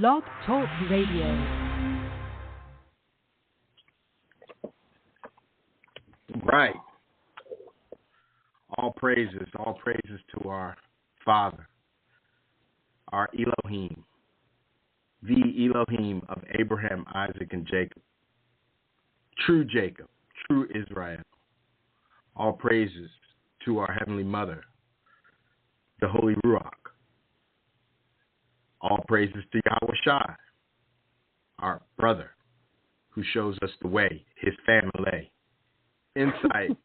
Blog Talk Radio. Right. All praises to our Father, our Elohim, the Elohim of Abraham, Isaac, and Jacob, true Israel. All praises to our Heavenly Mother, the Holy Ruach. All praises to Yahweh Shai, our brother, who shows us the way, his family. Insight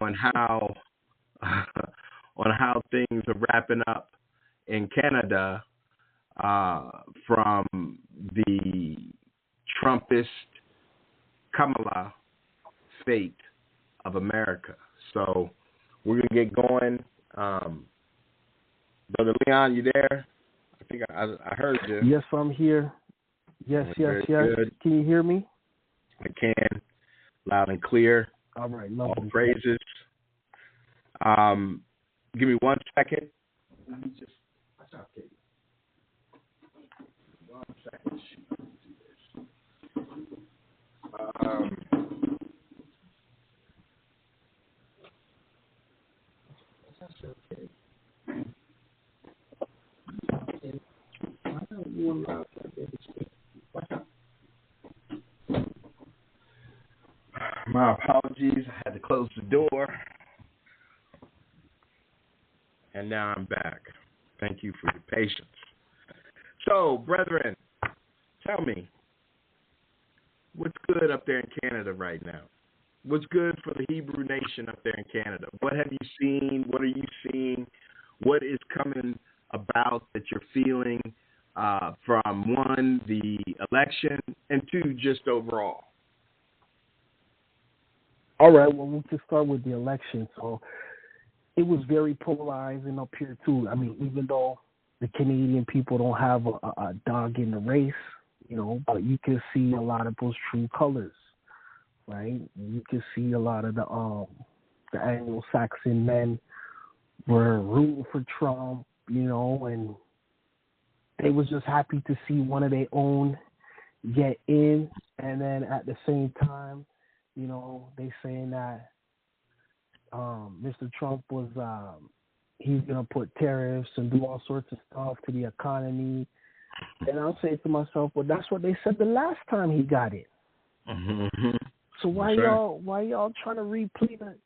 on how things are wrapping up in Canada from the Trumpist Kamala fate of America. So we're gonna get going. Brother Leon, you there? I think I heard you. Yes, I'm here. Yes. Good. Can you hear me? I can, loud and clear. All right, All lovely. praises. Give me 1 second. Let me just. What's up, Katie? 1 second. My apologies. I had to close the door. And now I'm back. Thank you for your patience. So, brethren, tell me, what's good up there in Canada right now? What's good for the Hebrew nation up there in Canada? What have you seen? What are you seeing? What is coming about that you're feeling from, one, the election, and two, just overall? All right, well, we can start with the election. So it was very polarizing up here, too. I mean, even though the Canadian people don't have a dog in the race, but you can see a lot of those true colors, right? You can see a lot of the Anglo-Saxon men were rooting for Trump, and they was just happy to see one of their own get in, and then at the same time, they saying that Mr. Trump was he's gonna put tariffs and do all sorts of stuff to the economy. And I'll say to myself, well, that's what they said the last time he got it. Mm-hmm. So why y'all trying to replay the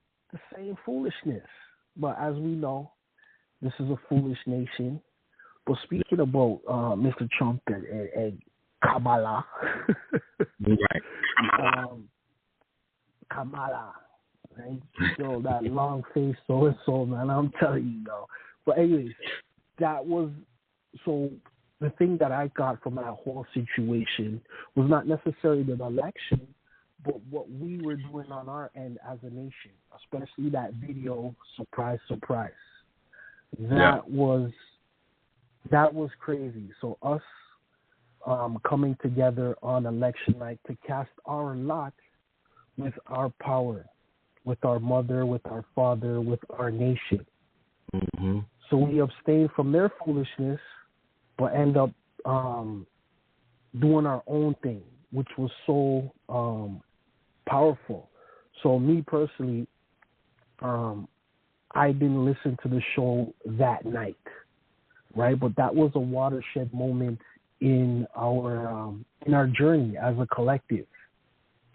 same foolishness? But as we know, this is a foolish nation. But speaking about Mr. Trump and Kamala, right. Kamala, right? So that long face, so man, I'm telling you, though. But anyways, that was so. The thing that I got from that whole situation was not necessarily the election, but what we were doing on our end as a nation, especially that video, surprise, surprise. That was crazy. So us coming together on election night to cast our lot with our power, with our mother, with our father, with our nation. Mm-hmm. So we abstain from their foolishness, but end up doing our own thing, which was so powerful. So me personally, I didn't listen to the show that night, right? But that was a watershed moment in our journey as a collective,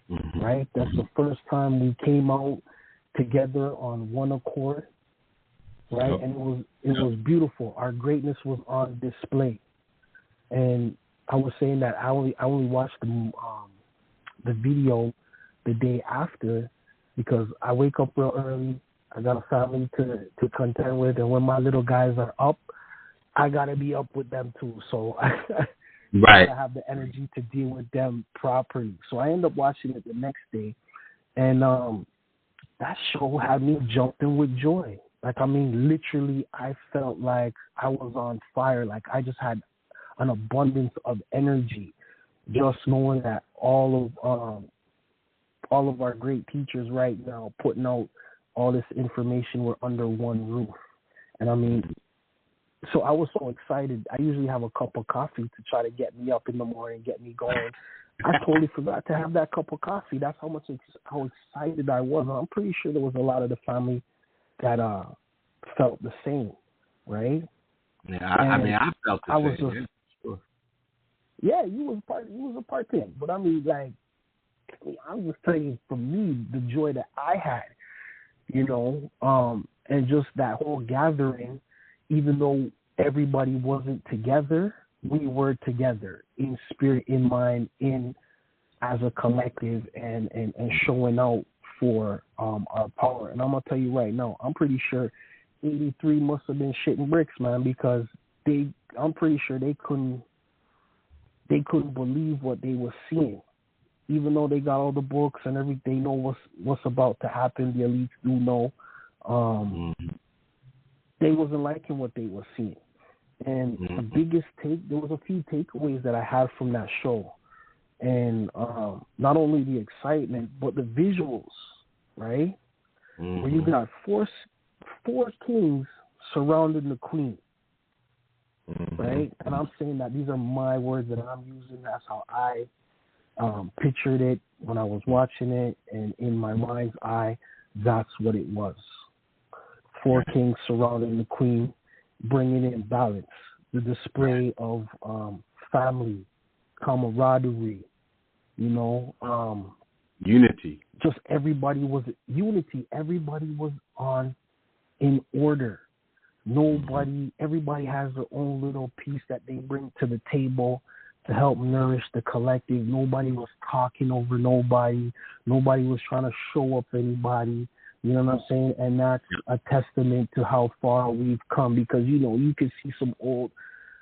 mm-hmm. right? That's the first time we came out together on one accord, right? Yep. And it was beautiful. Our greatness was on display. And I was saying that I only watched the video the day after because I wake up real early. I got a family to contend with, and when my little guys are up, I gotta be up with them too. So I gotta have the energy to deal with them properly. So I end up watching it the next day, and that show had me jumping with joy. Like, I mean, literally, I felt like I was on fire. Like, I just had an abundance of energy, just knowing that all of our great teachers right now putting out all this information, we're under one roof. And I mean, So I was so excited. I usually have a cup of coffee to try to get me up in the morning, get me going. I totally forgot to have that cup of coffee. That's how excited I was. I'm pretty sure there was a lot of the family that felt the same, right? Yeah, I felt the same. Yeah, you was a part of it. But I mean, like, I'm just telling you, for me, the joy that I had, you know, and just that whole gathering, even though everybody wasn't together, we were together in spirit, in mind, as a collective, and showing out for our power. And I'm gonna tell you right now, I'm pretty sure 83 must have been shitting bricks, man, because I'm pretty sure they couldn't believe what they were seeing, even though they got all the books and everything. They know what's about to happen. The elites do know. They wasn't liking what they were seeing. And the biggest there was a few takeaways that I had from that show. And not only the excitement, but the visuals, right? Where you got four kings surrounding the queen, right? And I'm saying that these are my words that I'm using. That's how I pictured it when I was watching it. And in my mind's eye, that's what it was. 4 kings surrounding the queen, bringing in balance, the display of family, camaraderie, you know, unity. Just everybody was unity. Everybody was in order. Everybody has their own little piece that they bring to the table to help nourish the collective. Nobody was talking over nobody. Nobody was trying to show up anybody. You know what I'm saying? And that's a testament to how far we've come, because, you know, you can see some old,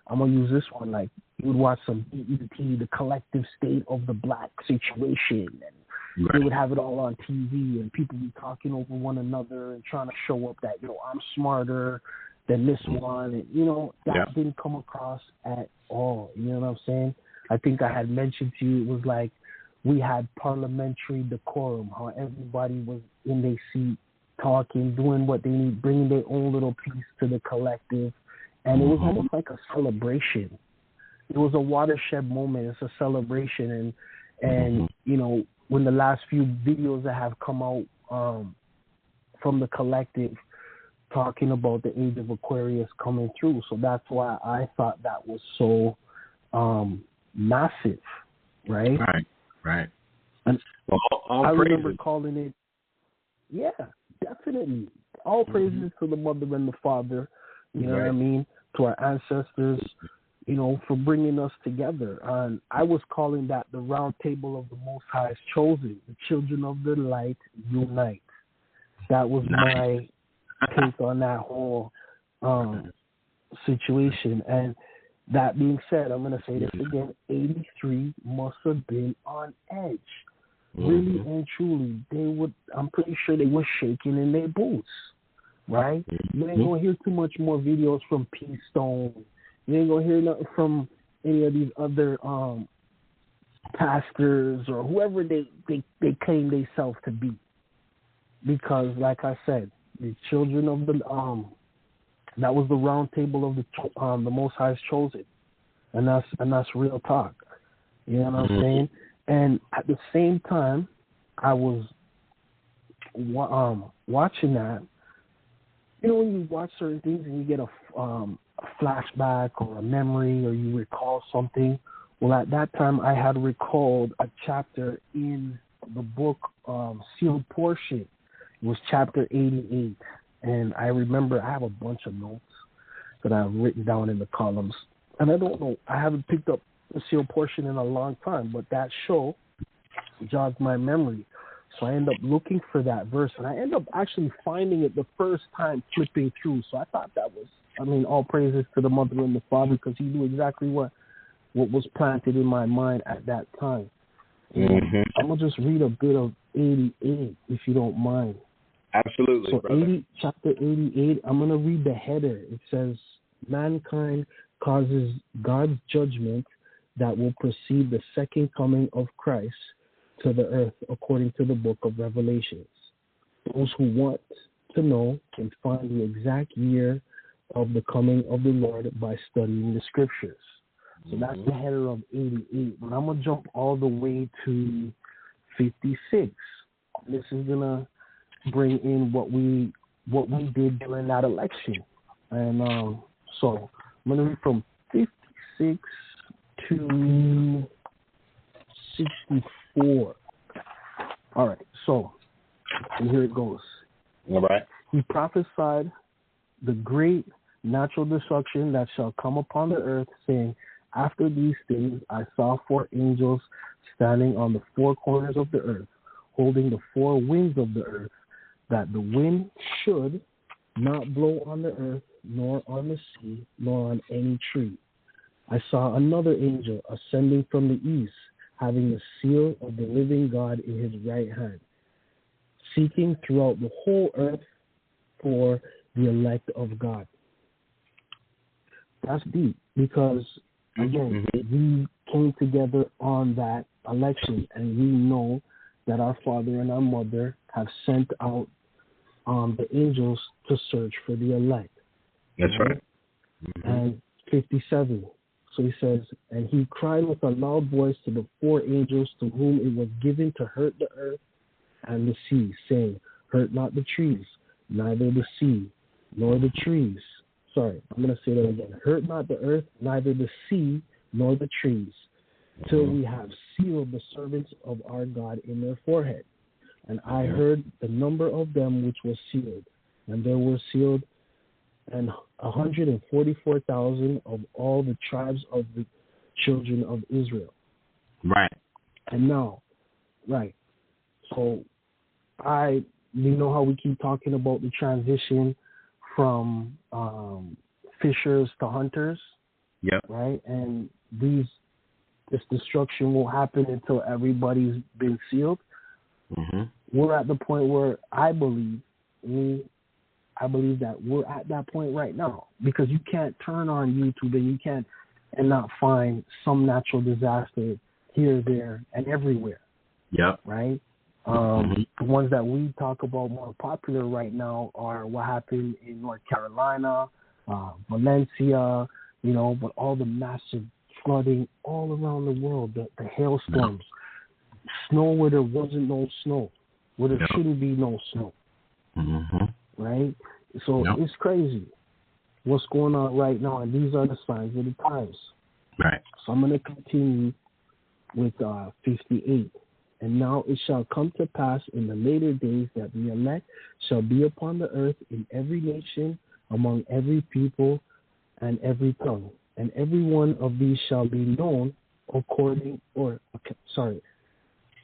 I'm going to use this one, like you would watch some BET, the collective state of the black situation, and they would have it all on TV, and people be talking over one another and trying to show up that, you know, I'm smarter than this one, and, you know, that didn't come across at all. You know what I'm saying? I think I had mentioned to you, it was like we had parliamentary decorum, how everybody was in their seat, talking, doing what they need, bringing their own little piece to the collective. And it was almost like a celebration. It was a watershed moment. It's a celebration. And you know, when the last few videos that have come out from the collective talking about the age of Aquarius coming through. So that's why I thought that was so massive, right? Right. And I praises. remember calling it, definitely. All praises to the mother and the father, you know what I mean, to our ancestors, you know, for bringing us together. And I was calling that the round table of the Most High is chosen. The children of the light unite. That was my take on that whole situation. And that being said, I'm going to say this again, 83 must have been on edge. Really and truly, I'm pretty sure they were shaking in their boots, right? You ain't going to hear too much more videos from P. Stone. You ain't going to hear nothing from any of these other pastors or whoever they claim themselves to be. Because, like I said, the children of the that was the round table of the Most High's chosen, and that's real talk. You know what I'm saying? And at the same time, I was watching that. You know, when you watch certain things and you get a flashback or a memory, or you recall something. Well, at that time, I had recalled a chapter in the book Sealed Portion. It was chapter 88. And I remember I have a bunch of notes that I've written down in the columns. And I don't know, I haven't picked up the Sealed Portion in a long time, but that show jogged my memory. So I end up looking for that verse, and I end up actually finding it the first time flipping through. So I thought that was, all praises to the mother and the father, because he knew exactly what was planted in my mind at that time. I'm going to just read a bit of 88, if you don't mind. Absolutely, so brother. Chapter 88, I'm going to read the header. It says, mankind causes God's judgment that will precede the second coming of Christ to the earth, according to the book of Revelations. Those who want to know can find the exact year of the coming of the Lord by studying the scriptures. So that's the header of 88. But I'm going to jump all the way to 56. This is going to bring in what we did during that election. And so I'm going to read from 56 to 64. All right, so, and here it goes. All right. He prophesied the great natural destruction that shall come upon the earth, saying, after these things I saw 4 angels standing on the 4 corners of the earth, holding the 4 winds of the earth, that the wind should not blow on the earth, nor on the sea, nor on any tree. I saw another angel ascending from the east, having the seal of the living God in his right hand, seeking throughout the whole earth for the elect of God. That's deep because, again, we came together on that election, and we know that our father and our mother have sent out the angels to search for the elect. That's right. And 57. So he says, and he cried with a loud voice to the 4 angels to whom it was given to hurt the earth and the sea, saying, hurt not the trees, neither the sea, nor the trees. Sorry, I'm going to say that again. Hurt not the earth, neither the sea, nor the trees, till we have sealed the servants of our God in their forehead. And I heard the number of them which was sealed, and there were sealed 144,000 of all the tribes of the children of Israel. Right. And now, right. So you know how we keep talking about the transition from fishers to hunters? Yep. Right? And this destruction won't happen until everybody's been sealed. We're at the point where I believe that we're at that point right now, because you can't turn on YouTube and not find some natural disaster here, there, and everywhere. Yep. Right? The ones that we talk about more popular right now are what happened in North Carolina, Valencia, but all the massive flooding all around the world, the hailstorms, snow where there wasn't no snow, where there shouldn't be no snow. Right? So it's crazy what's going on right now, and these are the signs of the times. Right. So I'm going to continue with 58. And now it shall come to pass in the later days that the elect shall be upon the earth in every nation, among every people and every tongue. And every one of these shall be known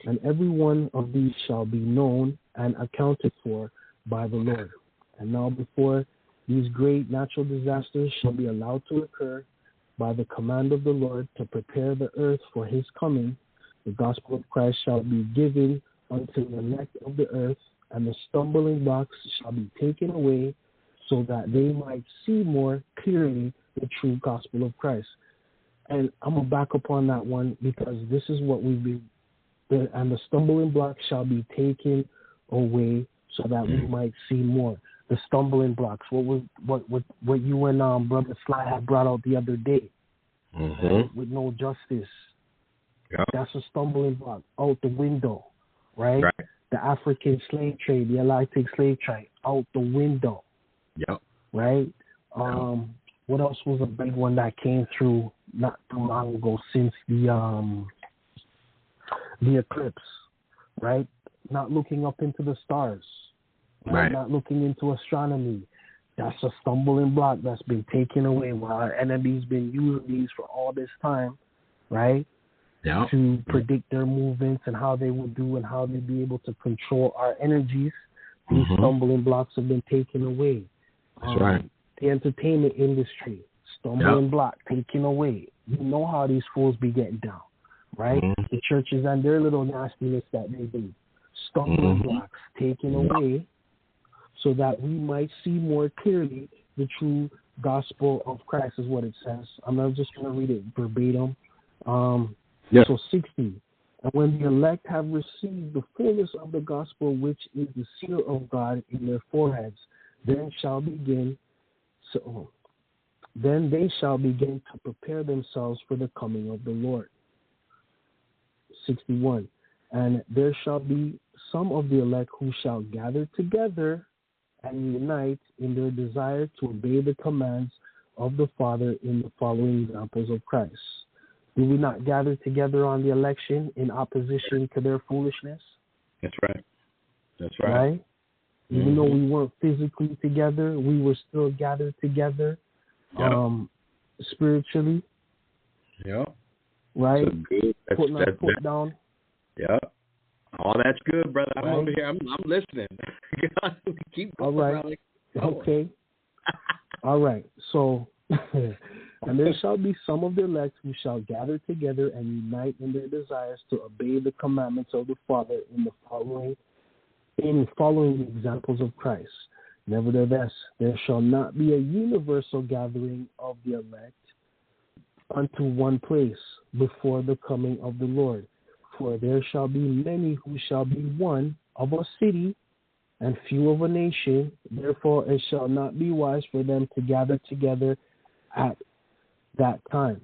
and every one of these shall be known and accounted for by the Lord. And now before these great natural disasters shall be allowed to occur by the command of the Lord to prepare the earth for his coming, the gospel of Christ shall be given unto the elect of the earth, and the stumbling blocks shall be taken away, so that they might see more clearly the true gospel of Christ. And I'm going to back up on that one, because this is what we've been, and the stumbling blocks shall be taken away, so that we might see more. The stumbling blocks, what you and Brother Sly had brought out the other day, with no justice. Yep. That's a stumbling block out the window, right? The African slave trade, the Israelite slave trade, out the window. Yep. Right? What else was a big one that came through not too long ago, since the eclipse, right? Not looking up into the stars, right? Not looking into astronomy. That's a stumbling block that's been taken away, while our enemy's been using these for all this time, right? To predict their movements and how they will do and how they'll be able to control our energies. These stumbling blocks have been taken away. That's right. The entertainment industry, stumbling block taken away. You know how these fools be getting down, right? The churches and their little nastiness that they do. Stumbling blocks taken away, so that we might see more clearly the true gospel of Christ, is what it says. I'm not just going to read it verbatim. So 60. And when the elect have received the fullness of the gospel, which is the seal of God in their foreheads, then shall begin So then they shall begin to prepare themselves for the coming of the Lord. 61. And there shall be some of the elect who shall gather together and unite in their desire to obey the commands of the Father in the following examples of Christ. Do we not gather together on the election in opposition to their foolishness? That's right. That's right. Even though we weren't physically together, we were still gathered together spiritually. Yeah. Right? So good. Putting our foot down. Yeah. Oh, that's good, brother. I'm Right. over here. I'm listening. Keep going, all right. brother. Okay. All right. So, and there shall be some of the elect who shall gather together and unite in their desires to obey the commandments of the Father in following the examples of Christ. Nevertheless, there shall not be a universal gathering of the elect unto one place before the coming of the Lord. For there shall be many who shall be one of a city and few of a nation. Therefore it shall not be wise for them to gather together at that time.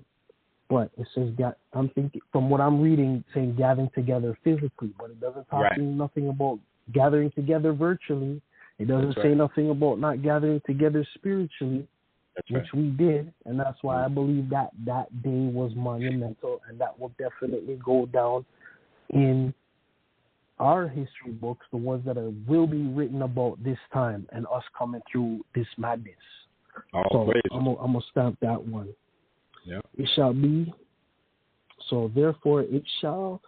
But it says that, I'm thinking, from what I'm reading, saying gathering together physically, but it doesn't talk nothing about gathering together virtually. It doesn't say nothing about not gathering together spiritually, which we did, and that's why I believe that that day was monumental, and that will definitely go down in our history books, the ones that will be written about this time and us coming through this madness. So I'm going to stamp that one. Yeah. It shall be, so therefore it shall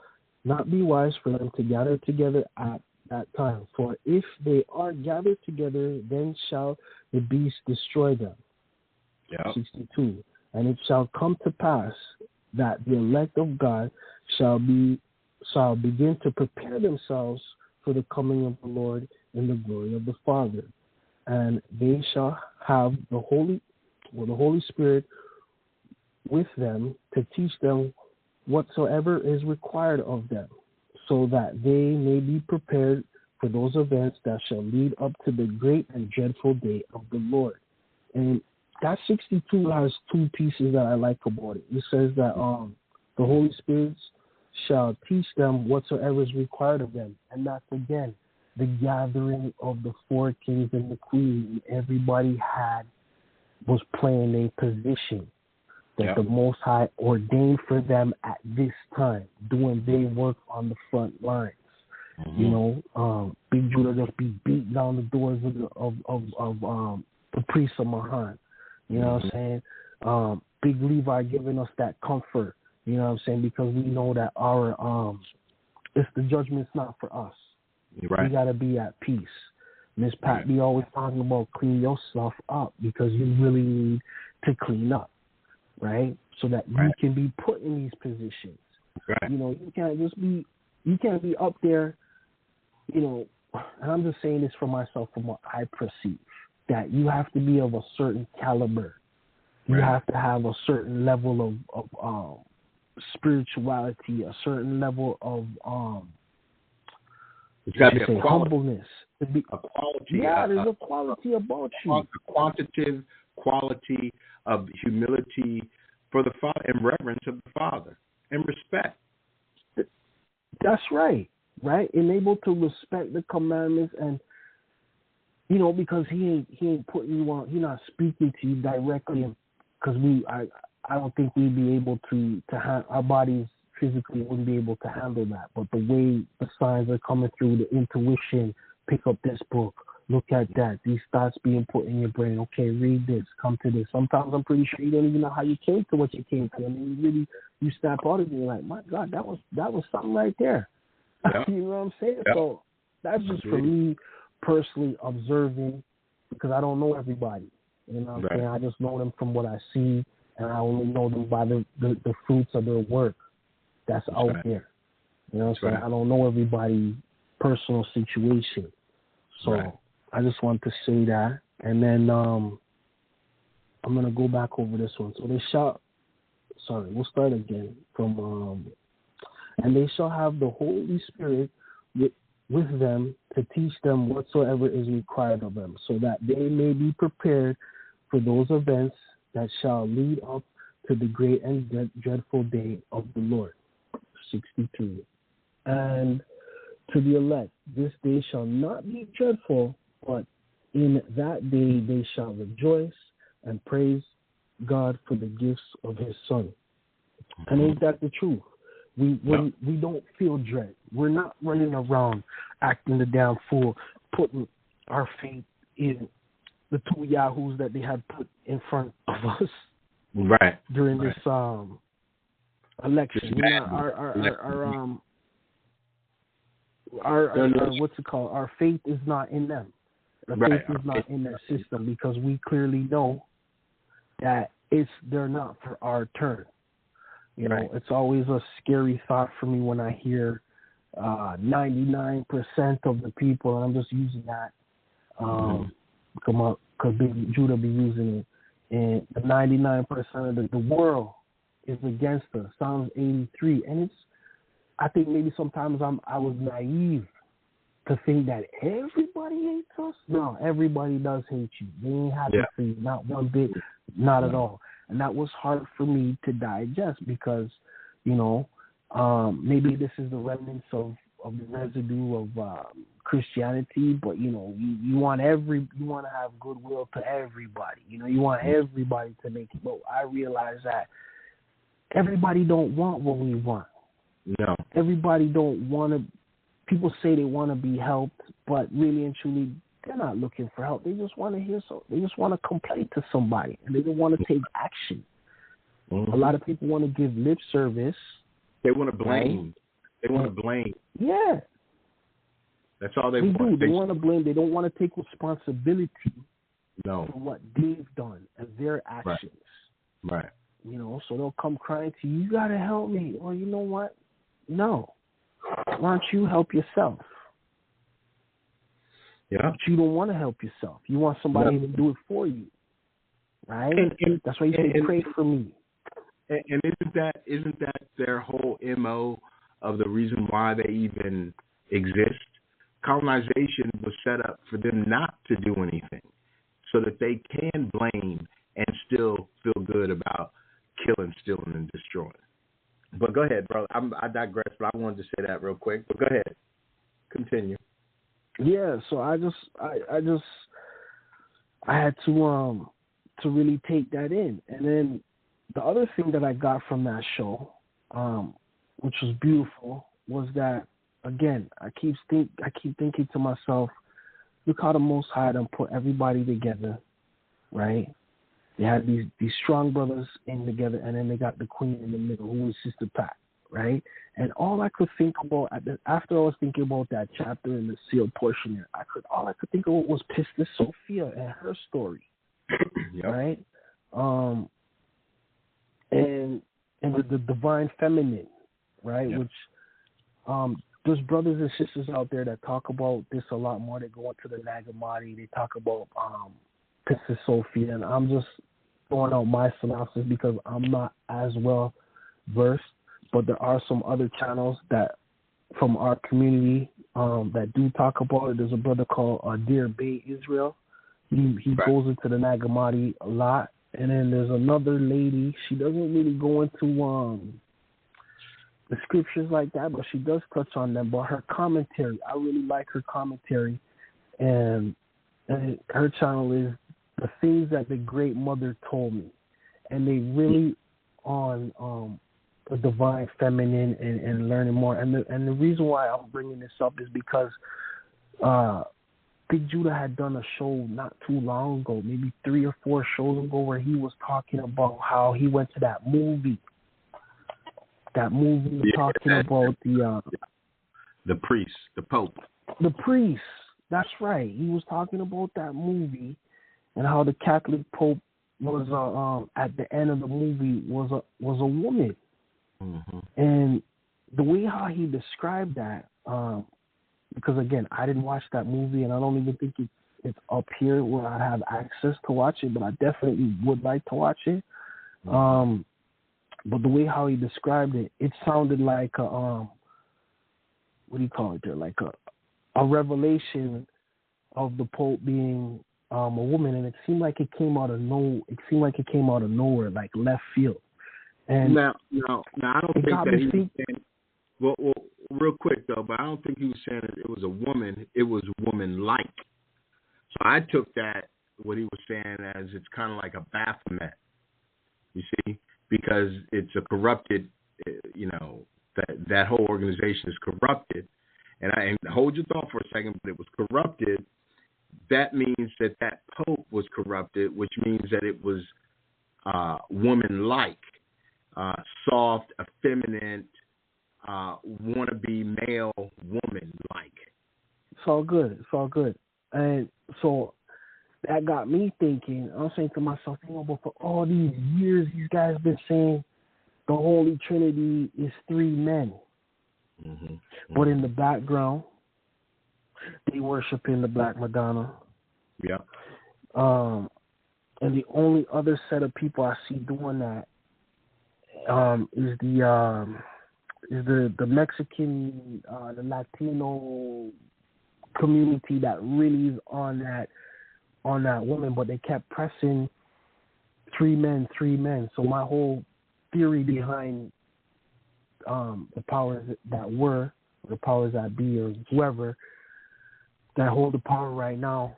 not be wise for them to gather together at that time. For if they are gathered together, then shall the beast destroy them. Yeah. 62. And it shall come to pass that the elect of God shall begin to prepare themselves for the coming of the Lord in the glory of the Father. And they shall have the Holy Spirit with them to teach them whatsoever is required of them, so that they may be prepared for those events that shall lead up to the great and dreadful day of the Lord. And that 62 has two pieces that I like about it. It says that the Holy Spirit shall teach them whatsoever is required of them. And that's, again, the gathering of the four kings and the queen. Everybody was playing a position that the Most High ordained for them at this time, doing their work on the front lines. You know, Big Judah just be beating down the doors of the priests of Mahan. You know what I'm saying? Big Levi giving us that comfort. You know what I'm saying? Because we know that it's the judgment's not for us. Right. We gotta be at peace. Miss Pat be always talking about clean yourself up, because you really need to clean up, right? So that you can be put in these positions. Right. You know, you can't be up there, you know, and I'm just saying this for myself from what I perceive, that you have to be of a certain caliber. You have to have a certain level of spirituality, a certain level of it's got to be a humbleness. A quality. There's a quality about you. A quantitative quality of humility for the Father and reverence of the Father and respect. That's right. And able to respect the commandments, and you know, because he ain't putting you on. He's not speaking to you directly, because I don't think we'd be able to our bodies physically wouldn't be able to handle that. But the way the signs are coming through, the intuition, pick up this book, look at that, these thoughts being put in your brain. Okay, read this, come to this. Sometimes I'm pretty sure you don't even know how you came to what you came to. I mean, you snap out of it, you're like, my God, that was something right there. Yeah. You know what I'm saying? Yeah. So that's just for me personally observing, because I don't know everybody. You know what I'm saying? I just know them from what I see, and I only know them by the fruits of their work that's out there. You know what I'm saying? I don't know everybody's personal situation. So I just want to say that. And then I'm going to go back over this one. So we'll start again from, and they shall have the Holy Spirit with them to teach them whatsoever is required of them, so that they may be prepared for those events that shall lead up to the great and dreadful day of the Lord. 63. And to the elect, this day shall not be dreadful, but in that day they shall rejoice and praise God for the gifts of his Son. And ain't that the truth? We don't feel dread. We're not running around acting the damn fool, putting our faith in the two yahoos that they had put in front of us during this election. Our what's it called? Our faith is not in them. Our faith is not in their system, because we clearly know that they're not for our turn. You know, it's always a scary thought for me when I hear 99% of the people, and I'm just using that because Big Judah be using it, and the 99% of the world is against us. Psalms 83, and I think maybe sometimes I was naive to think that everybody hates us. No, everybody does hate you. They ain't happy for you, not one bit, not at all. And that was hard for me to digest because, you know, maybe this is the remnants of the residue of Christianity, but you know, you want to have goodwill to everybody. You know, you want everybody to make it. But I realize that everybody don't want what we want. No. Everybody don't want to. People say they want to be helped, but really and truly, they're not looking for help. They just want to hear so. They just want to complain to somebody, and they don't want to take action. A lot of people want to give lip service. They want to blame. Right? They want to blame. Yeah. That's all they want. They want to blame. They don't want to take responsibility for what they've done and their actions. Right. You know, so they'll come crying to you, you got to help me. Or you know what? No. Why don't you help yourself? Yeah. But you don't want to help yourself. You want somebody to do it for you. Right? And that's why you say, pray for me. And isn't that their whole MO of the reason why they even exist? Colonization was set up for them not to do anything, so that they can blame and still feel good about killing, stealing, and destroying. But go ahead, bro. I digress, but I wanted to say that real quick. But go ahead, continue. Yeah. So I had to really take that in, and then the other thing that I got from that show, which was beautiful, was that again I keep thinking to myself, look how the Most High done put everybody together, right? They had these strong brothers in together, and then they got the queen in the middle, who was Sister Pat, right? And all I could think about after I was thinking about that chapter in the sealed portion there, all I could think of was Sister Sophia and her story, right? And the divine feminine, right? Yep. Which there's brothers and sisters out there that talk about this a lot more. They go into the Nag Hammadi, they talk about Sister Sophia, and I'm just throwing out my synopsis because I'm not as well versed, but there are some other channels that from our community that do talk about it. There's a brother called Dear Bay Israel. He goes into the Nag Hammadi a lot. And then there's another lady. She doesn't really go into the scriptures like that, but she does touch on them. But her commentary, I really like her commentary. And her channel is The Things That the Great Mother Told Me. And they really on the divine feminine and learning more. And the reason why I'm bringing this up is because Big Judah had done a show not too long ago, maybe 3 or 4 shows ago, where he was talking about how he went to that movie. Talking about the priest, the Pope. The priest. That's right. He was talking about that movie and how the Catholic Pope was at the end of the movie was a woman. Mm-hmm. And the way how he described that. Because, again, I didn't watch that movie, and I don't even think it's up here where I have access to watch it, but I definitely would like to watch it. But the way how he described it, it sounded like what do you call it there? Like a revelation of the Pope being a woman, and it seemed like it came out of nowhere, like left field. And now, I don't think that he was saying. Well, real quick though, but I don't think he was saying that it was a woman. It was woman-like. So I took that what he was saying as it's kind of like a Baphomet. You see, because it's a corrupted. That whole organization is corrupted. And hold your thought for a second, but it was corrupted. That means that pope was corrupted, which means that it was woman-like, soft, effeminate, wannabe male woman-like. It's all good. And so that got me thinking. I was saying to myself, but for all these years, these guys have been saying the Holy Trinity is three men. Mm-hmm. But in the background, they worship in the Black Madonna. Yeah. And the only other set of people I see doing that is the Mexican, the Latino community that really is on that woman, but they kept pressing three men. So my whole theory behind the powers that were, the powers that be, or whoever that hold the power right now,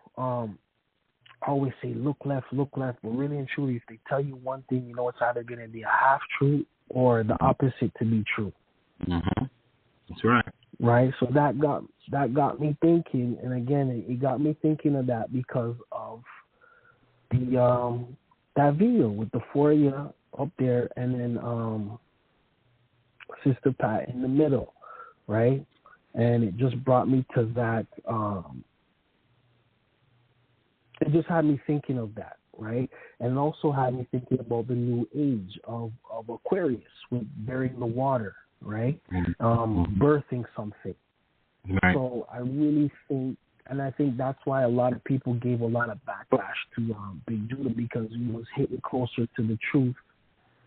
always say look left, but really and truly, if they tell you one thing, it's either going to be a half truth or the opposite to be true. Mm-hmm. That's right. Right. So that got me thinking, and again, it got me thinking of that because of the that video with the four of you up there, and then Sister Pat in the middle, right? And it just brought me to that. It just had me thinking of that, right? And it also had me thinking about the new age of Aquarius with burying the water, right? Birthing something. Right. So I really think, and I think that's why a lot of people gave a lot of backlash to Big Judah, because he was hitting closer to the truth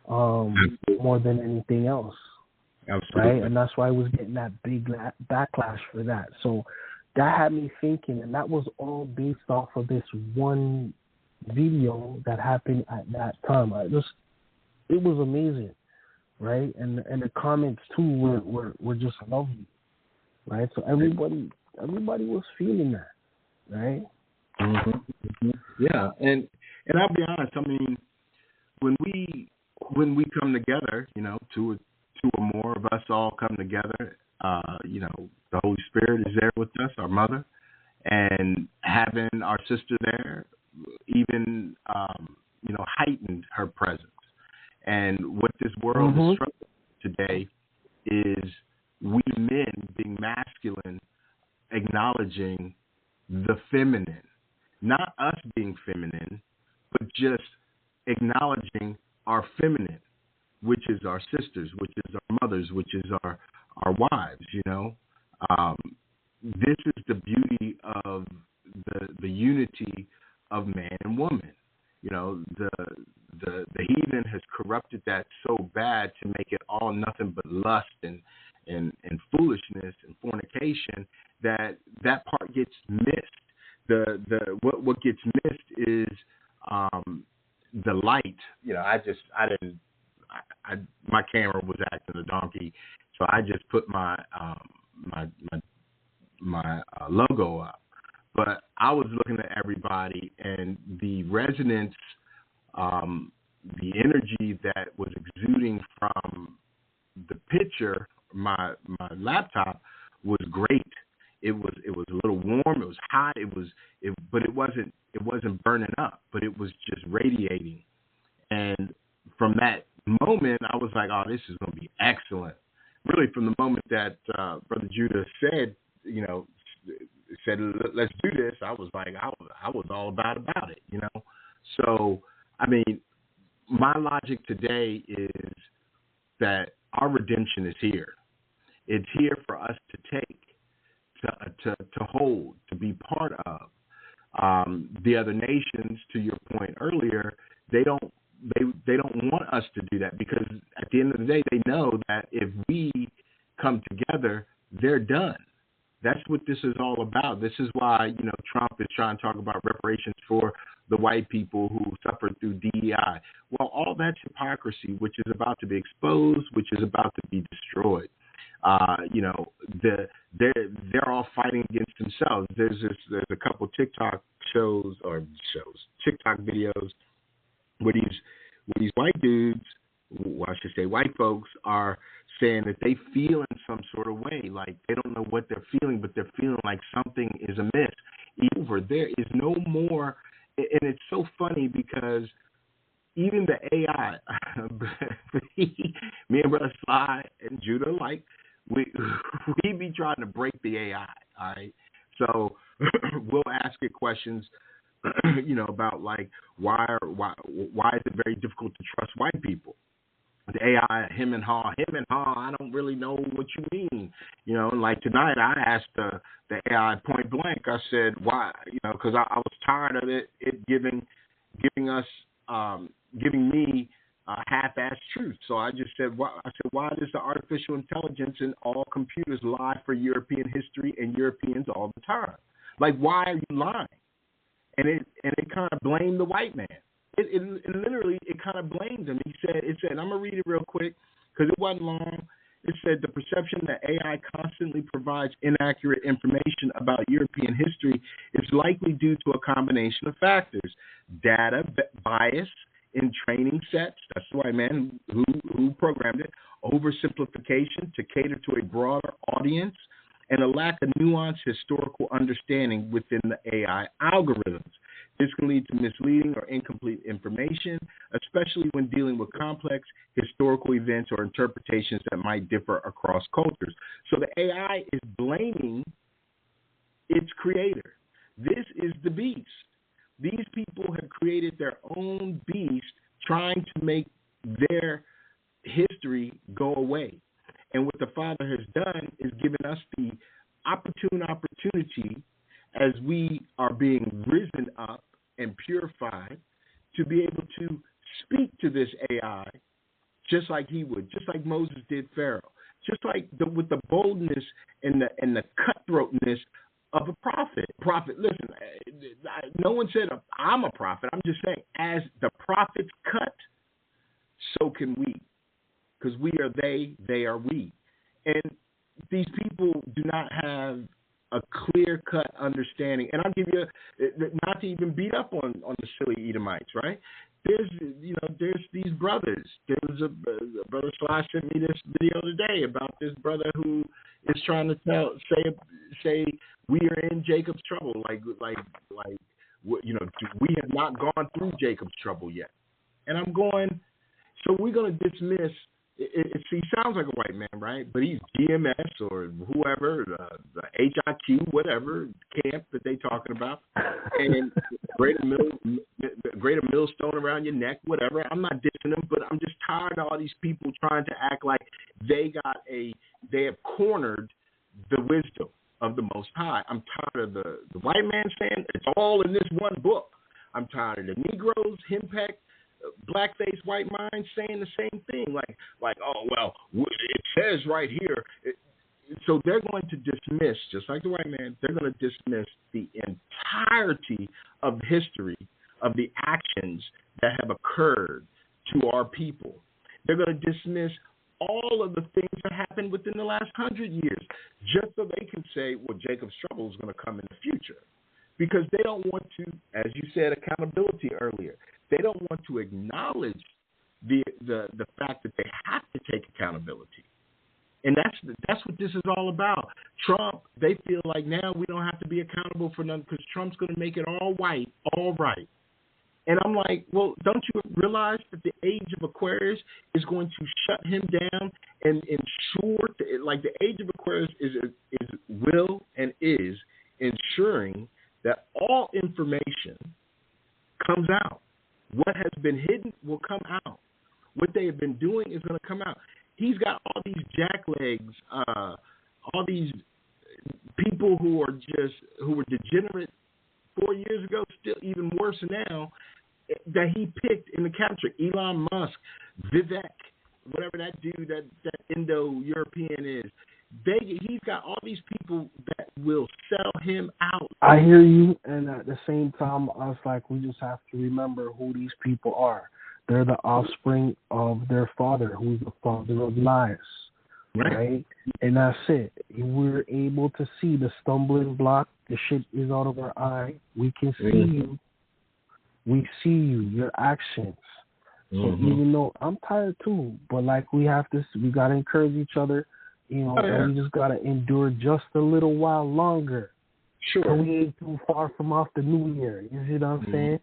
more than anything else. Absolutely. Right? And that's why I was getting that big backlash for that. So that had me thinking, and that was all based off of this one video that happened at that time. It was amazing, right? And the comments too were just lovely, right? So everybody was feeling that, right? Mm-hmm. Mm-hmm. Yeah, and I'll be honest. I mean, when we come together, two or more of us all come together, the Holy Spirit is there with us, our mother, and having our sister there even, heightened her presence. And what this world is struggling today is we men being masculine, acknowledging the feminine, not us being feminine, but just acknowledging our feminine, which is our sisters, which is our mothers, which is our wives, This is the beauty of the unity of man and woman. The heathen has corrupted that so bad to make it all nothing but lust and foolishness and fornication that part gets missed. What gets missed is the light. My camera was acting a donkey, so I just put my logo up. But I was looking at everybody, and the resonance, the energy that was exuding from the picture, my laptop, was great. It was a little warm. It was hot. But it wasn't burning up. But it was just radiating. And from that moment, I was like, "Oh, this is going to be excellent." Really, from the moment that Brother Judah said, let's do this, I was like, I was all about it, So, I mean, my logic today is that our redemption is here. It's here for us to take, to hold, to be part of. The other nations, to your point earlier, they don't want us to do that, because at the end of the day, they know that if we come together, they're done. That's what this is all about. This is why, Trump is trying to talk about reparations for the white people who suffered through DEI. Well, all that's hypocrisy, which is about to be exposed, which is about to be destroyed. They're all fighting against themselves. There's a couple TikTok TikTok videos where these white dudes, well, I should say white folks, are saying that they feel in some sort of way, like they don't know what they're feeling, but they're feeling like something is amiss. There is no more, and it's so funny because even the AI, me and Brother Sly and Judah, like, we be trying to break the AI, all right? So we'll ask it questions, about like why is it very difficult to trust white people? The AI, him and ha, I don't really know what you mean. Like tonight I asked the AI point blank. I said, why? Because I was tired of it giving me half-assed truth. So I just said, why does the artificial intelligence in all computers lie for European history and Europeans all the time? Like, why are you lying? And it kind of blamed the white man. It literally kind of blamed him. It said, I'm going to read it real quick because it wasn't long. It said the perception that AI constantly provides inaccurate information about European history is likely due to a combination of factors: data bias in training sets, that's the white man who programmed it, oversimplification to cater to a broader audience, and a lack of nuanced historical understanding within the AI algorithms. This can lead to misleading or incomplete information, especially when dealing with complex historical events or interpretations that might differ across cultures. So the AI is blaming its creator. This is the beast. These people have created their own beast, trying to make their history go away. And what the Father has done is given us the opportunity as we are being risen up and purified to be able to speak to this AI just like he would, just like Moses did Pharaoh, just like with the boldness and the cutthroatness of a prophet. Listen, no one said I'm a prophet. I'm just saying, as the prophets cut, so can we, because we are they are we. And these people do not have a clear-cut understanding. And I'll give you, not to even beat up on the silly Edomites, right? There's these brothers. There's a brother Sly sent me this video today about this brother who is trying to say we are in Jacob's trouble, like we have not gone through Jacob's trouble yet. And I'm going, so we're going to dismiss. He sounds like a white man, right? But he's GMS or whoever, the HIQ, whatever camp that they talking about, and greater millstone around your neck, whatever. I'm not dissing them, but I'm just tired of all these people trying to act like they have cornered the wisdom of the Most High. I'm tired of the white man saying it's all in this one book. I'm tired of the Negroes, henpecked, blackface white minds saying the same thing, like oh well, it says right here. So they're going to dismiss, just like the white man, they're going to dismiss the entirety of history of the actions that have occurred to our people. They're going to dismiss all of the things that happened within the last 100 years, just so they can say, well, Jacob's trouble is going to come in the future. Because they don't want to, as you said, accountability earlier. They don't want to acknowledge the fact that they have to take accountability. And that's what this is all about. Trump, they feel like now we don't have to be accountable for nothing because Trump's going to make it all white, all right. And I'm like, well, don't you realize that the age of Aquarius is going to shut him down and ensure, like the age of Aquarius will and is ensuring that all information comes out. What has been hidden will come out. What they have been doing is going to come out. He's got all these jacklegs, all these people who were degenerate 4 years ago, still even worse now, that he picked in the capture. Elon Musk, Vivek, whatever that dude, that Indo-European is. He's got all these people that will sell him out. I hear you, and at the same time, I was like, we just have to remember who these people are. They're the offspring of their father, who's the father of lies, right? And that's it. We're able to see the stumbling block. The shit is out of our eye. We can see you. We see you, your actions. So even though I'm tired too, but like we gotta encourage each other, and we just gotta endure just a little while longer. Sure. So we ain't too far from off the new year. You see what I'm saying?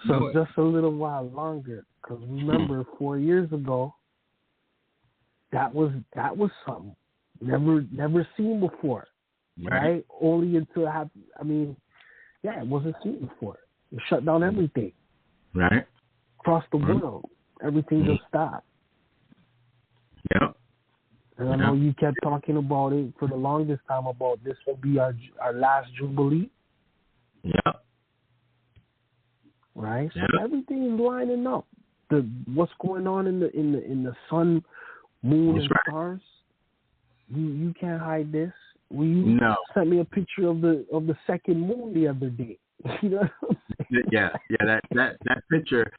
So just a little while longer. Because remember, 4 years ago, that was something never seen before, right? Only until it wasn't seen before. It shut down everything, right? Across the world, everything just stopped. Yep. And I know you kept talking about it for the longest time about this will be our last Jubilee. Yep. Right? So everything is lining up. What's going on in the sun, moon, and stars? You can't hide this. You sent me a picture of the second moon the other day. You know what I'm saying? Yeah. That picture,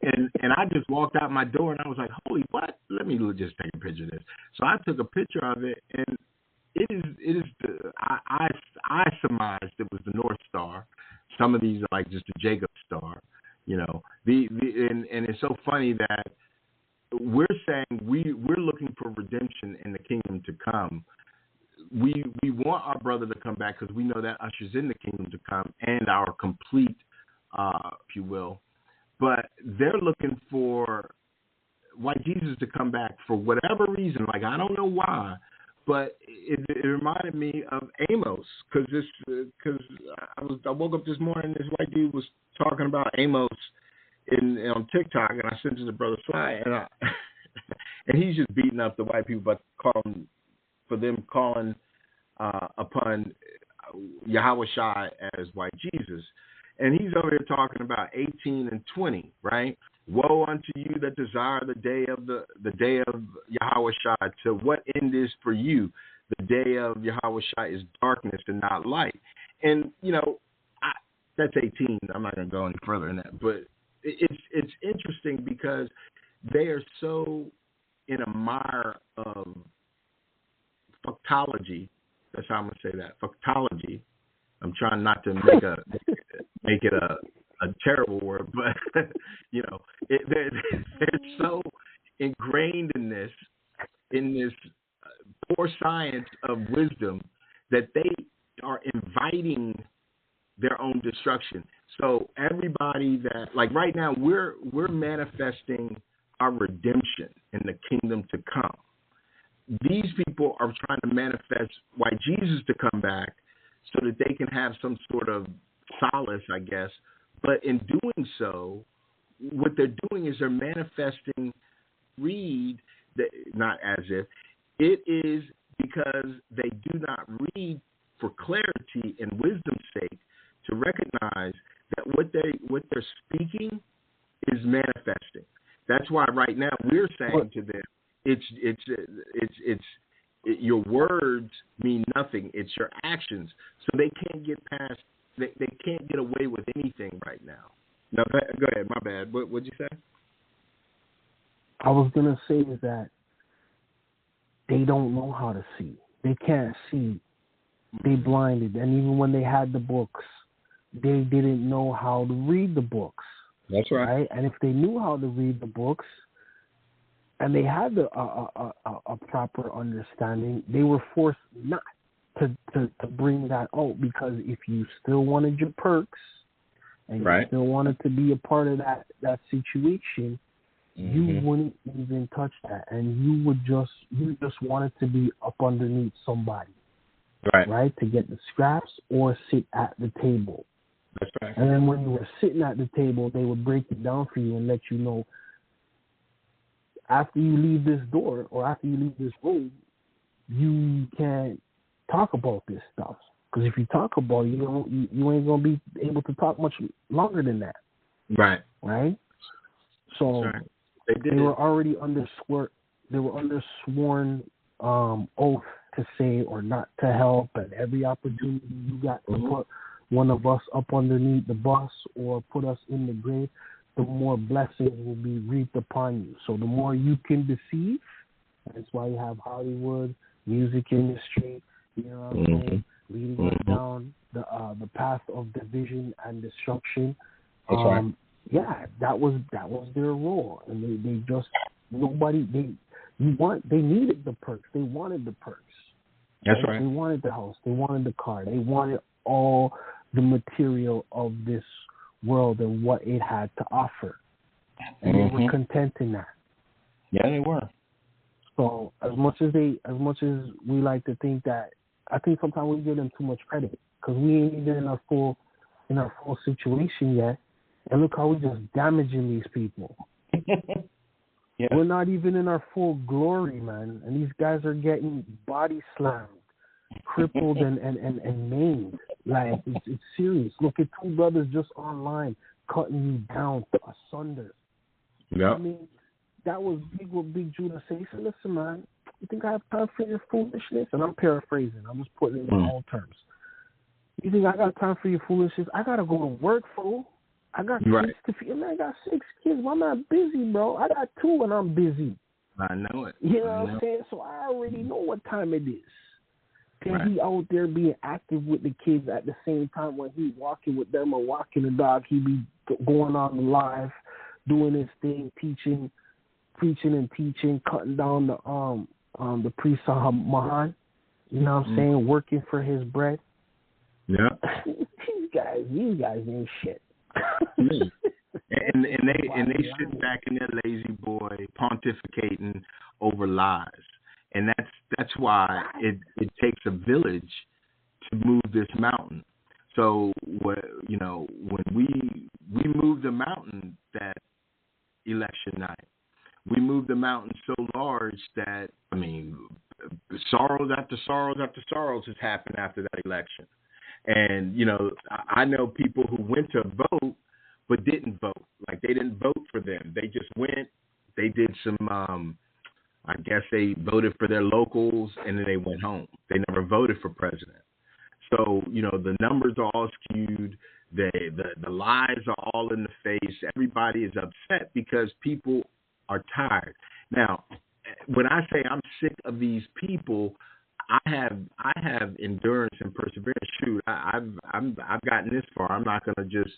and I just walked out my door and I was like, holy what? Let me just take a picture of this. So I took a picture of it, and it is I surmised it was the North Star. Some of these are like just the Jacob Star, and it's so funny that we're saying we're looking for redemption in the kingdom to come. We want our brother to come back because we know that ushers in the kingdom to come and our complete, if you will. But they're looking for white Jesus to come back for whatever reason. Like, I don't know why, but it reminded me of Amos because I woke up this morning, this white dude was talking about Amos on TikTok, and I sent it to Brother Sly, and he's just beating up the white people, but calling upon Yahweh Shai as white Jesus. And he's over here talking about 18 and 20, right? Woe unto you that desire the day of Yahweh Shai. To what end is for you? The day of Yahweh Shai is darkness and not light. And, that's 18. I'm not going to go any further than that. But it's interesting because they are so in a mire of fucktology. That's how I'm going to say that. Fucktology. I'm trying not to make it a terrible word, but they're so ingrained in this poor science of wisdom that they are inviting their own destruction. So everybody that, like right now, we're manifesting our redemption in the kingdom to come. These people are trying to manifest white Jesus to come back so that they can have some sort of solace, I guess. But in doing so, what they're doing is they're manifesting not as if. It is because they do not read for clarity and wisdom's sake to recognize that what they're speaking is manifesting. That's why right now we're saying to them, your words mean nothing. It's your actions. So they can't get past. They can't get away with anything right now. No, go ahead. My bad. What'd you say? I was gonna say is that they don't know how to see. They can't see. They blinded, and even when they had the books, they didn't know how to read the books. That's right. And if they knew how to read the books, and they had a proper understanding, they were forced not to bring that out, because if you still wanted your perks and you still wanted to be a part of that situation, you wouldn't even touch that, and you just wanted to be up underneath somebody, right, to get the scraps or sit at the table. That's right. And then when you were sitting at the table, they would break it down for you and let you know, after you leave this door or after you leave this room, you can't talk about this stuff. Because if you talk about it, you ain't going to be able to talk much longer than that. Right. Right? So they were already under sworn oath to say or not to help, and every opportunity you got to put one of us up underneath the bus or put us in the grave, the more blessings will be reaped upon you. So the more you can deceive, that's why you have Hollywood, music industry, you know what I'm saying, leading us down the path of division and destruction. That's right. Yeah, that was their role, and they just they needed the perks. They wanted the perks. That's right. They wanted the house. They wanted the car. They wanted all the material of this world and what it had to offer, and they were content in that. Yeah, they were. So as much as we like to think that, I think sometimes we give them too much credit because we ain't even in our full situation yet. And look how we're just damaging these people. Yeah. We're not even in our full glory, man. And these guys are getting body slammed, crippled, and maimed. Like, it's serious. Look at two brothers just online cutting you down asunder. Yeah. I mean, that was big what Big Judah said. He said, listen, man, you think I have time for your foolishness? And I'm paraphrasing. I'm just putting it in my own terms. You think I got time for your foolishness? I got to go to work, fool. I got kids to feed. Man, I got 6 kids. Well, I'm not busy, bro. I got 2 and I'm busy. I know it. You know what I'm saying? So I already know what time it is. And he out there being active with the kids at the same time when he walking with them or walking the dog. He be going on live, doing his thing, teaching, preaching and teaching, cutting down the priest Mahan. You know what I'm saying? Working for his bread. Yeah. These guys ain't shit. and they sit back in their lazy boy pontificating over lies, and that's why it takes a village to move this mountain. So when we moved the mountain that election night, we moved the mountain so large that sorrows after sorrows after sorrows has happened after that election. And, I know people who went to vote but didn't vote. Like, they didn't vote for them. They just went, they did some, I guess they voted for their locals, and then they went home. They never voted for president. So, the numbers are all skewed. The lies are all in the face. Everybody is upset because people are tired. Now, when I say I'm sick of these people, I have endurance and perseverance. Shoot, I've gotten this far. I'm not gonna just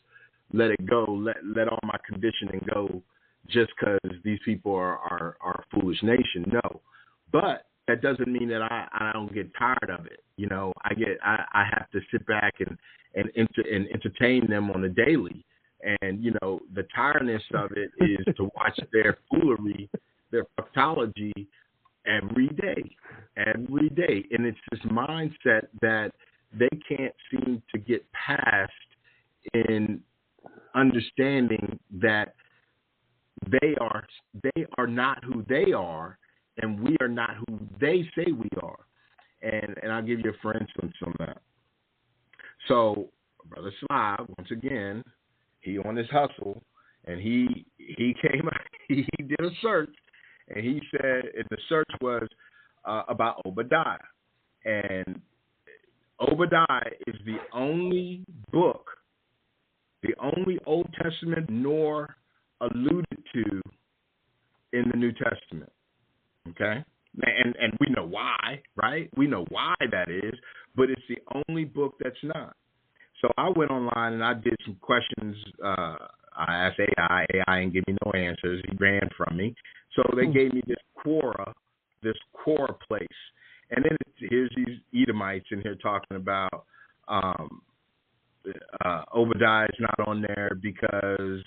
let it go, let all my conditioning go, just because these people are a foolish nation. No, but that doesn't mean that I don't get tired of it. I have to sit back and entertain them on a daily, and the tiredness of it is to watch their foolery, their proctology every day, and it's this mindset that they can't seem to get past in understanding that they are not who they are, and we are not who they say we are. And I'll give you a for instance on that. So Brother Sly, once again, he on his hustle, and he came out, he did a search. And he said, and the search was about Obadiah. And Obadiah is the only book, the only Old Testament nor alluded to in the New Testament. Okay? And we know why, right? We know why that is, but it's the only book that's not. So I went online and I did some questions. I asked AI. AI didn't give me no answers. He ran from me. So they gave me this Quora place. And then here's these Edomites in here talking about Obadiah is not on there because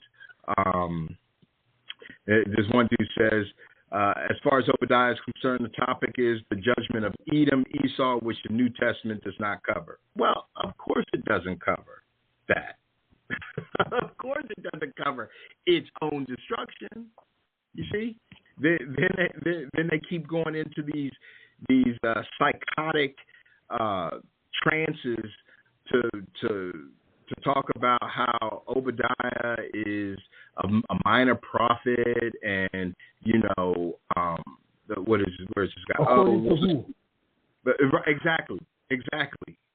this one dude says, as far as Obadiah is concerned, the topic is the judgment of Edom, Esau, which the New Testament does not cover. Well, of course it doesn't cover that. Of course it doesn't cover its own destruction. You see? Then they keep going into these psychotic trances to talk about how Obadiah is a minor prophet, and where's this guy? According to who? But exactly.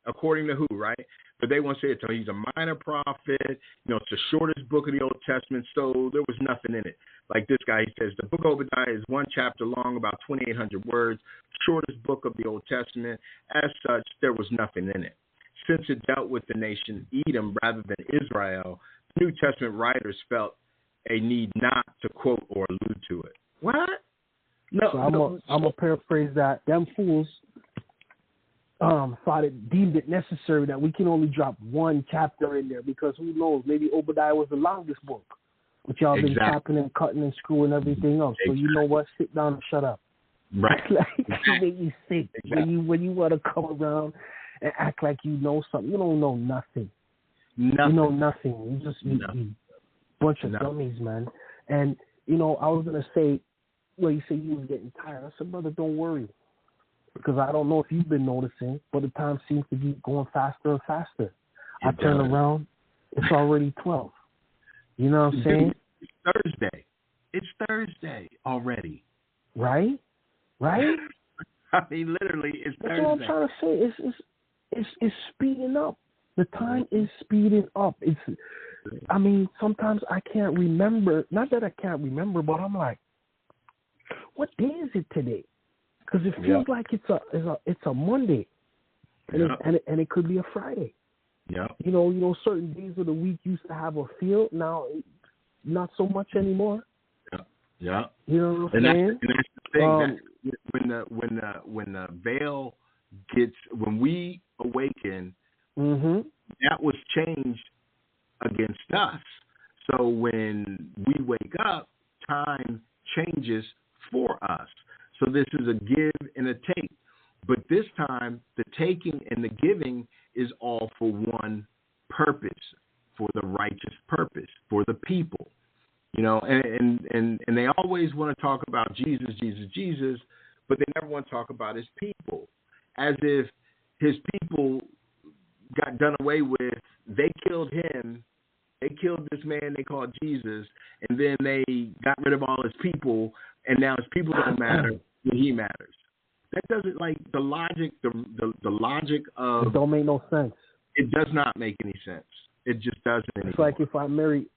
According to who, right? But they want to say it. So he's a minor prophet. It's the shortest book of the Old Testament, so there was nothing in it. Like this guy, he says the book of Obadiah is one chapter long, about 2,800 words, shortest book of the Old Testament. As such, there was nothing in it. Since it dealt with the nation Edom rather than Israel, New Testament writers felt a need not to quote or allude to it. What? No. So I'm gonna paraphrase that. Them fools deemed it necessary that we can only drop one chapter in there because who knows? Maybe Obadiah was the longest book, but y'all been chopping and cutting and screwing everything else. So you know what? Sit down and shut up. Right. Like you make me sick when you want to come around and act like you know something. You don't know nothing. You know nothing. You just you bunch of dummies, man. And I was gonna say, well, you say you was getting tired. I said, brother, don't worry. Because I don't know if you've been noticing, but the time seems to be going faster and faster. I turn around, it's already 12. You know what I'm saying? It's Thursday already. Right? I mean, literally, it's Thursday. That's what I'm trying to say. It's speeding up. The time is speeding up. Sometimes I can't remember. Not that I can't remember, but I'm like, what day is it today? Because it feels like it's a Monday, and it could be a Friday. Yeah. Certain days of the week used to have a feel. Now, not so much anymore. Yeah. You know what I'm saying? And that's the thing. When the veil gets, when we awaken, that was changed against us. So when we wake up, time changes for us. So this is a give and a take. But this time, the taking and the giving is all for one purpose, for the righteous purpose, for the people. And they always want to talk about Jesus, but they never want to talk about his people. As if his people got done away with. They killed him. They killed this man they called Jesus, and then they got rid of all his people, and now his people don't matter. He matters. That doesn't the logic. The logic of it don't make no sense. It does not make any sense. It just doesn't. It's like if I marry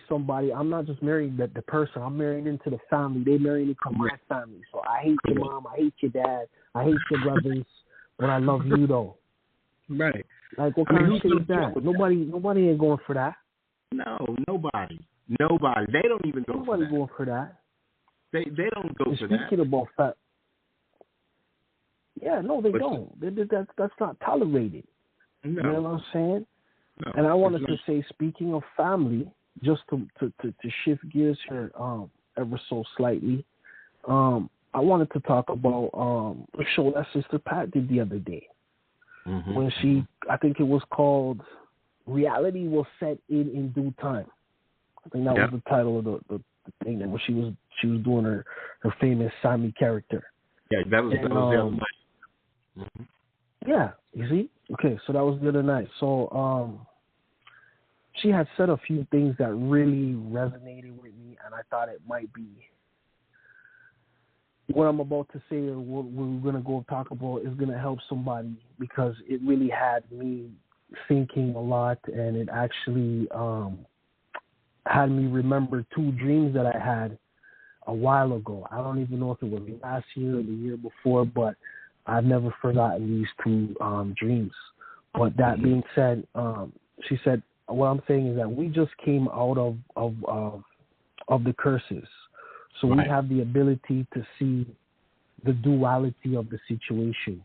somebody. I'm not just marrying the person. I'm marrying into the family. They marrying into my family. So I hate your mom. I hate your dad. I hate your brothers, but I love you though. Right. Like what kind of shit is that? Nobody ain't going for that. No, nobody. They don't even go for that. Nobody going for that. They don't go for that. Speaking about that, yeah, no, they don't. That's not tolerated. No. You know what I'm saying? No. And I wanted to say, speaking of family, just to shift gears here ever so slightly, I wanted to talk about a show that Sister Pat did the other day. When I think it was called Reality Will Set In Due Time. I think that was the title of the thing that she was doing her famous Sami character. Yeah, that was the other night. Yeah, you see? Okay, so that was the other night. So she had said a few things that really resonated with me, and I thought it might be what I'm about to say or what we're going to go talk about is going to help somebody, because it really had me thinking a lot, and it actually had me remember two dreams that I had a while ago. I don't even know if it was last year or the year before, but I've never forgotten these two dreams. But that being said, she said, what I'm saying is that we just came out of the curses. So we have the ability to see the duality of the situation.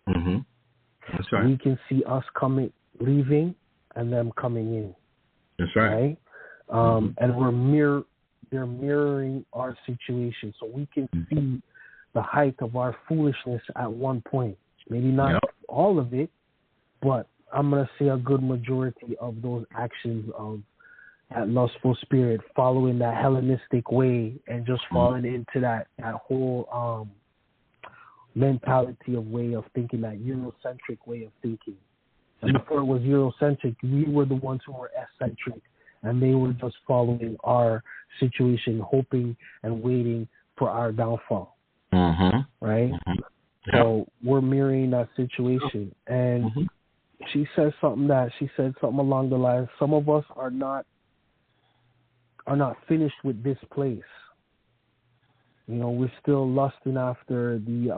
That's right. We can see us leaving and them coming in. That's right. And they're mirroring our situation. So we can see the height of our foolishness at one point. Maybe not all of it, but I'm going to say a good majority of those actions of that lustful spirit, following that Hellenistic way and just falling into that whole mentality of way of thinking, that Eurocentric way of thinking. And before it was Eurocentric, we were the ones who were eccentric, and they were just following our situation, hoping and waiting for our downfall. Right? So we're mirroring that situation. And she said something along the lines, some of us are not finished with this place. You know, we're still lusting after the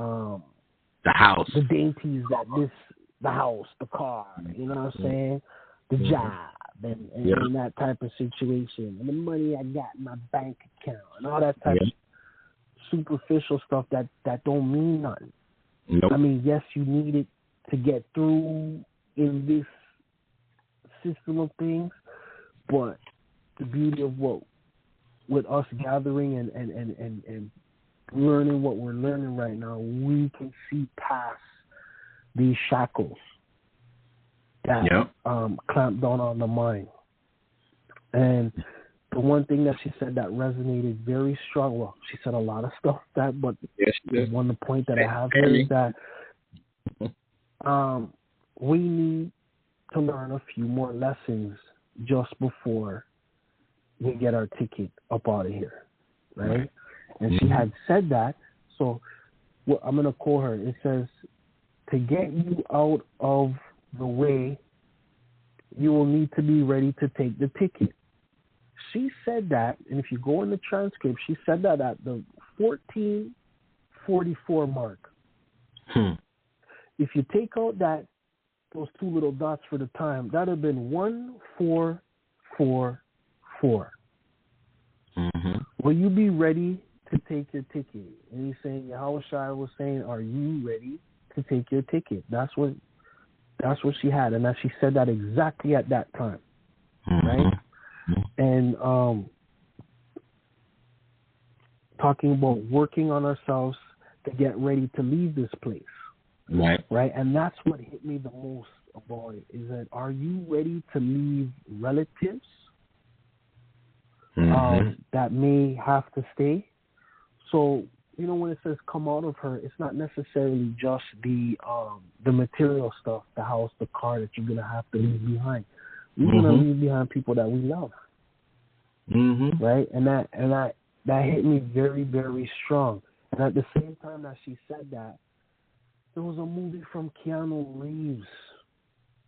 house, the dainties the house, the car, you know what I'm saying? The job and that type of situation, and the money I got in my bank account and all that type of superficial stuff that don't mean nothing. Nope. I mean, yes, you need it to get through in this system of things, but the beauty of with us gathering and learning what we're learning right now, we can see past these shackles that clamp down on the mind. And the one thing that she said that resonated very strong, well, she said a lot of stuff but one of the point that I have here is that we need to learn a few more lessons just before we get our ticket up out of here, right? And she had said that, so I'm going to quote her. It says, to get you out of the way, you will need to be ready to take the ticket. She said that, and if you go in the transcript, she said that at the 1444 mark. If you take out those two little dots for the time, that would have been 1444. Will you be ready to take your ticket? And he's saying, Yahushua was saying, are you ready to take your ticket? That's what she had, and that she said that exactly at that time, right? And talking about working on ourselves to get ready to leave this place, right? And that's what hit me the most about it, is that are you ready to leave relatives that may have to stay? So, you know, when it says come out of her, it's not necessarily just the material stuff, the house, the car that you're gonna have to leave behind. We're gonna leave behind people that we love, right? And that hit me very, very strong. And at the same time that she said that, there was a movie from Keanu Reeves.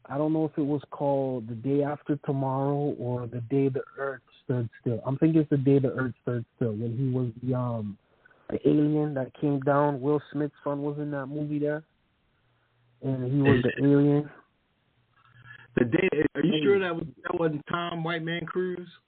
I don't know if it was called The Day After Tomorrow or The Day the Earth Stood Still. I'm thinking it's The Day the Earth Stood Still, when he was the alien that came down. Will Smith's son was in that movie there, and he was the alien. The day? Are you sure that wasn't Tom White Man Cruise?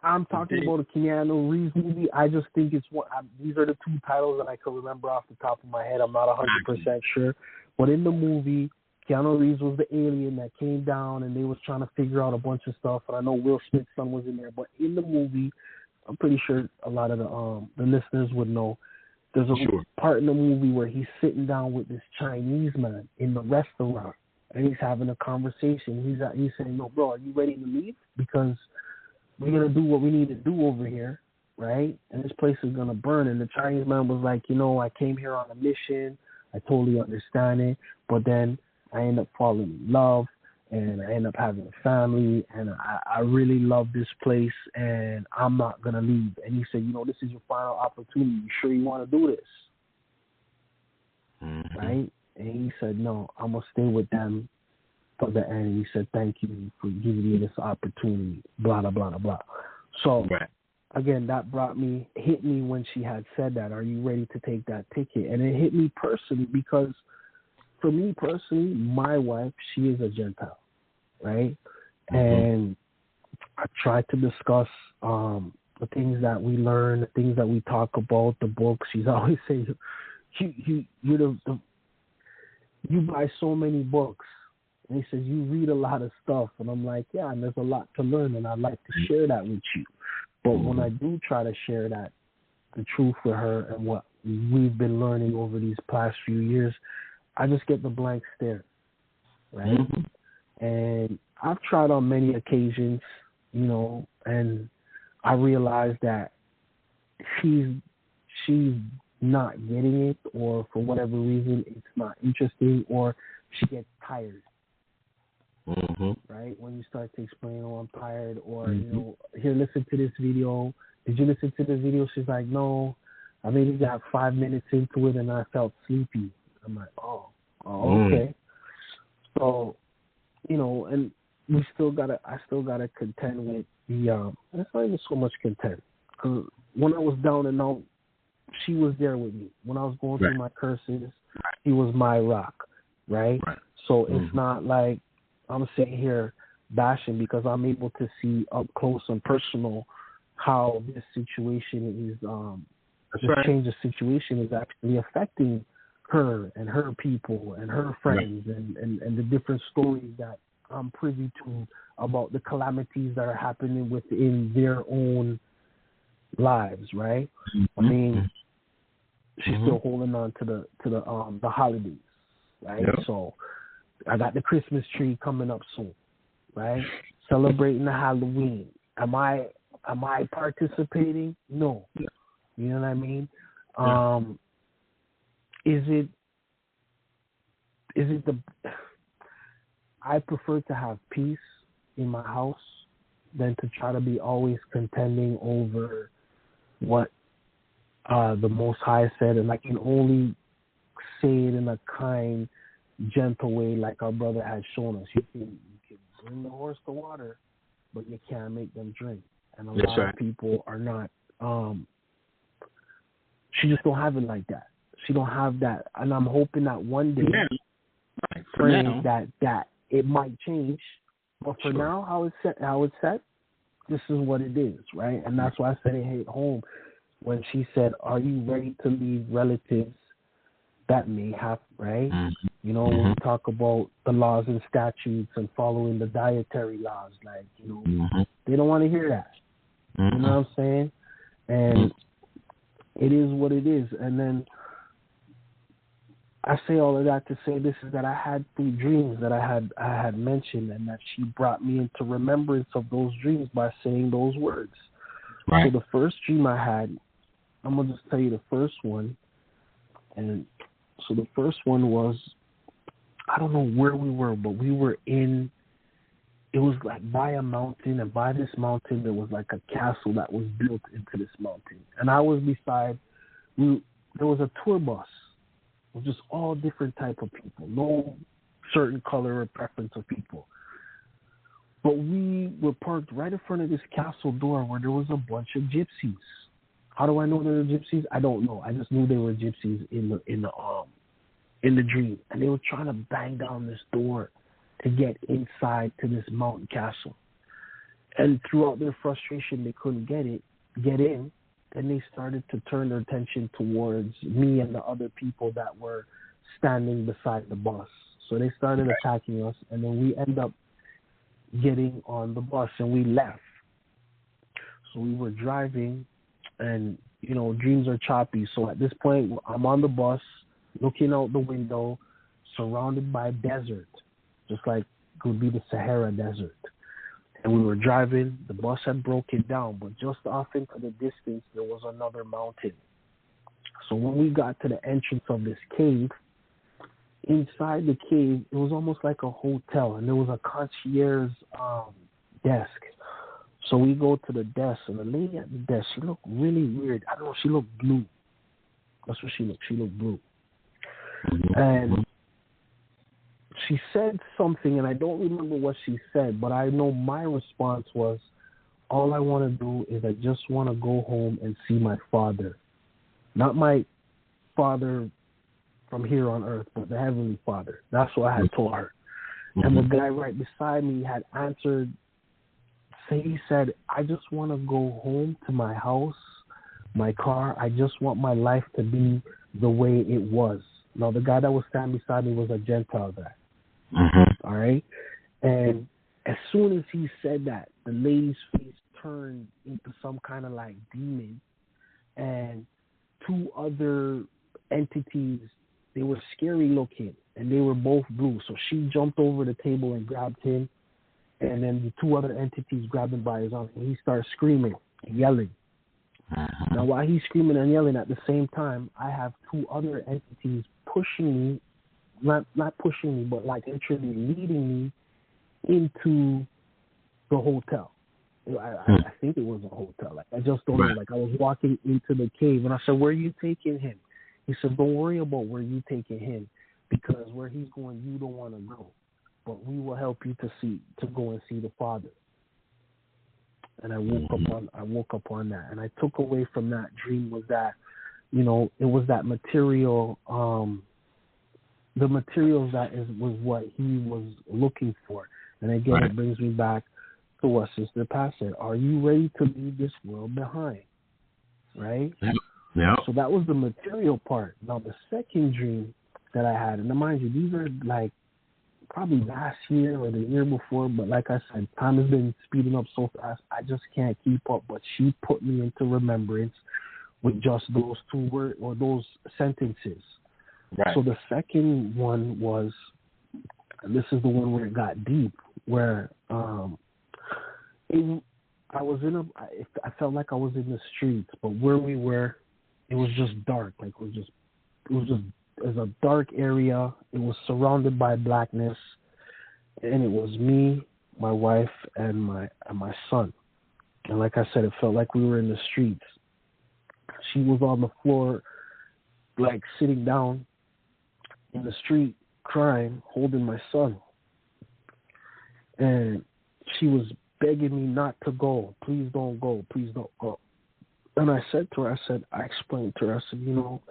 I'm talking about a Keanu Reeves movie. I just think it's one. These are the two titles that I can remember off the top of my head. I'm not 100% sure. But in the movie, Keanu Reeves was the alien that came down, and they was trying to figure out a bunch of stuff. And I know Will Smith's son was in there. But in the movie, I'm pretty sure a lot of the listeners would know, there's a part in the movie where he's sitting down with this Chinese man in the restaurant, and he's having a conversation. He's saying, "No, bro, are you ready to leave? Because we're going to do what we need to do over here, right? And this place is going to burn." And the Chinese man was like, I came here on a mission. I totally understand it. But then I end up falling in love, and I end up having a family, and I really love this place, and I'm not going to leave. And he said, this is your final opportunity. You sure you want to do this? Right? And he said, no, I'm going to stay with them for the end. He said, thank you for giving me this opportunity, blah, blah, blah, blah. So, again, that hit me when she had said that, are you ready to take that ticket? And it hit me personally because, for me personally, my wife, she is a Gentile, right? And I tried to discuss the things that we learn, the things that we talk about, the books. She's always saying, you buy so many books. And he says, you read a lot of stuff. And I'm like, yeah, and there's a lot to learn, and I'd like to share that with you. But when I do try to share the truth with her and what we've been learning over these past few years, I just get the blank stare, right? And I've tried on many occasions, and I realized that she's not getting it, or for whatever reason, it's not interesting, or she gets tired. Right? When you start to explain, I'm tired, or, here, listen to this video. Did you listen to this video? She's like, no, I maybe got 5 minutes into it and I felt sleepy. I'm like, oh okay. So, and I still gotta contend with the it's not even so much contend. Cause when I was down and out, she was there with me. When I was going through my curses, she was my rock, right? So it's not like I'm sitting here bashing, because I'm able to see up close and personal how this situation is, change of situation is actually affecting her and her people and her friends and the different stories that I'm privy to about the calamities that are happening within their own lives, right? I mean, she's still holding on to the holidays, right? Yep. So I got the Christmas tree coming up soon, right? Celebrating the Halloween. Am I participating? No. Yeah. You know what I mean? Yeah. Is it the? I prefer to have peace in my house than to try to be always contending over what the Most High said, and I can only say it in a kind, gentle way, like our brother had shown us. You can bring the horse to water, but you can't make them drink. And a lot of people are not. She just don't have it like that. She don't have that, and I'm hoping that one day, that it might change. But for now, how it's set, this is what it is, right? And that's why I said it hit home when she said, "Are you ready to leave relatives that may have," right? Mm-hmm. When we talk about the laws and statutes and following the dietary laws, like, they don't want to hear that. You know what I'm saying? And it is what it is. And then I say all of that to say this, is that I had 3 dreams that I had mentioned, and that she brought me into remembrance of those dreams by saying those words. Right. So the first dream I had, I'm going to just tell you the first one. And so the first one was, I don't know where we were, but we were it was like by a mountain, and by this mountain there was like a castle that was built into this mountain. And I was beside, there was a tour bus with just all different type of people, no certain color or preference of people. But we were parked right in front of this castle door where there was a bunch of gypsies. How do I know they were gypsies? I don't know. I just knew they were gypsies in the dream, and they were trying to bang down this door to get inside to this mountain castle. And throughout their frustration, they couldn't get in. Then they started to turn their attention towards me and the other people that were standing beside the bus. So they started attacking us, and then we end up getting on the bus, and we left. So we were driving, and, dreams are choppy. So at this point, I'm on the bus, looking out the window, surrounded by desert, just like it would be the Sahara Desert. And we were driving, the bus had broken down, but just off into the distance, there was another mountain. So when we got to the entrance of this cave, inside the cave, it was almost like a hotel, and there was a concierge desk. So we go to the desk, and the lady at the desk, she looked really weird. I don't know, she looked blue. That's what she looked. She looked blue. And she said something, and I don't remember what she said, but I know my response was, all I want to do is I just want to go home and see my father. Not my father from here on earth, but the Heavenly Father. That's what I had told her. And the guy right beside me had answered, he said, I just want to go home to my house, my car. I just want my life to be the way it was. Now, the guy that was standing beside me was a Gentile guy. All right? And as soon as he said that, the lady's face turned into some kind of like demon. And 2 other entities, they were scary looking, and they were both blue. So she jumped over the table and grabbed him. And then the 2 other entities grabbed him by his arm, and he started screaming and yelling. Now, while he's screaming and yelling at the same time, I have 2 other entities pushing me, not pushing me, but like literally leading me into the hotel. I think it was a hotel. Like, I just don't know. Like, I was walking into the cave, and I said, "Where are you taking him?" He said, "Don't worry about where you taking him, because where he's going, you don't want to go. But we will help you to go and see the Father." And I woke up on that, and I took away from that dream was that, you know, it was that material, the materials was what he was looking for. And again, it brings me back to what Sister Pat said. Are you ready to leave this world behind? Right? Yeah. So that was the material part. Now the second dream that I had, and mind you, these are like probably last year or the year before, but like I said, time has been speeding up so fast, I just can't keep up. But she put me into remembrance with just those two words or those sentences. Right. So the second one was, and this is the one where it got deep, where I felt like I was in the streets, but where we were, it was just dark. Like it was a dark area. It was surrounded by blackness, and it was me, my wife, and my son. And like I said, it felt like we were in the streets. She was on the floor, like sitting down in the street, crying, holding my son. And she was begging me not to go. Please don't go. Please don't go. And I said to her, I explained to her, I said, you know,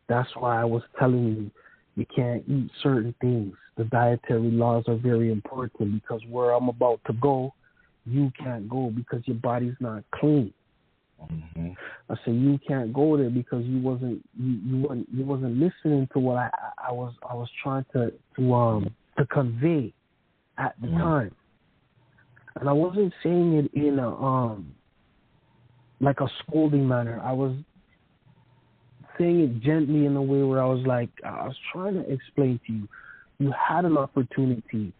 that's why I was telling you can't eat certain things. The dietary laws are very important, because where I'm about to go, you can't go because your body's not clean. Mm-hmm. I said you can't go there because you wasn't listening to what I was trying to convey at the time, and I wasn't saying it in a like a scolding manner. I was saying it gently in a way where I was trying to explain to you, you had an opportunity.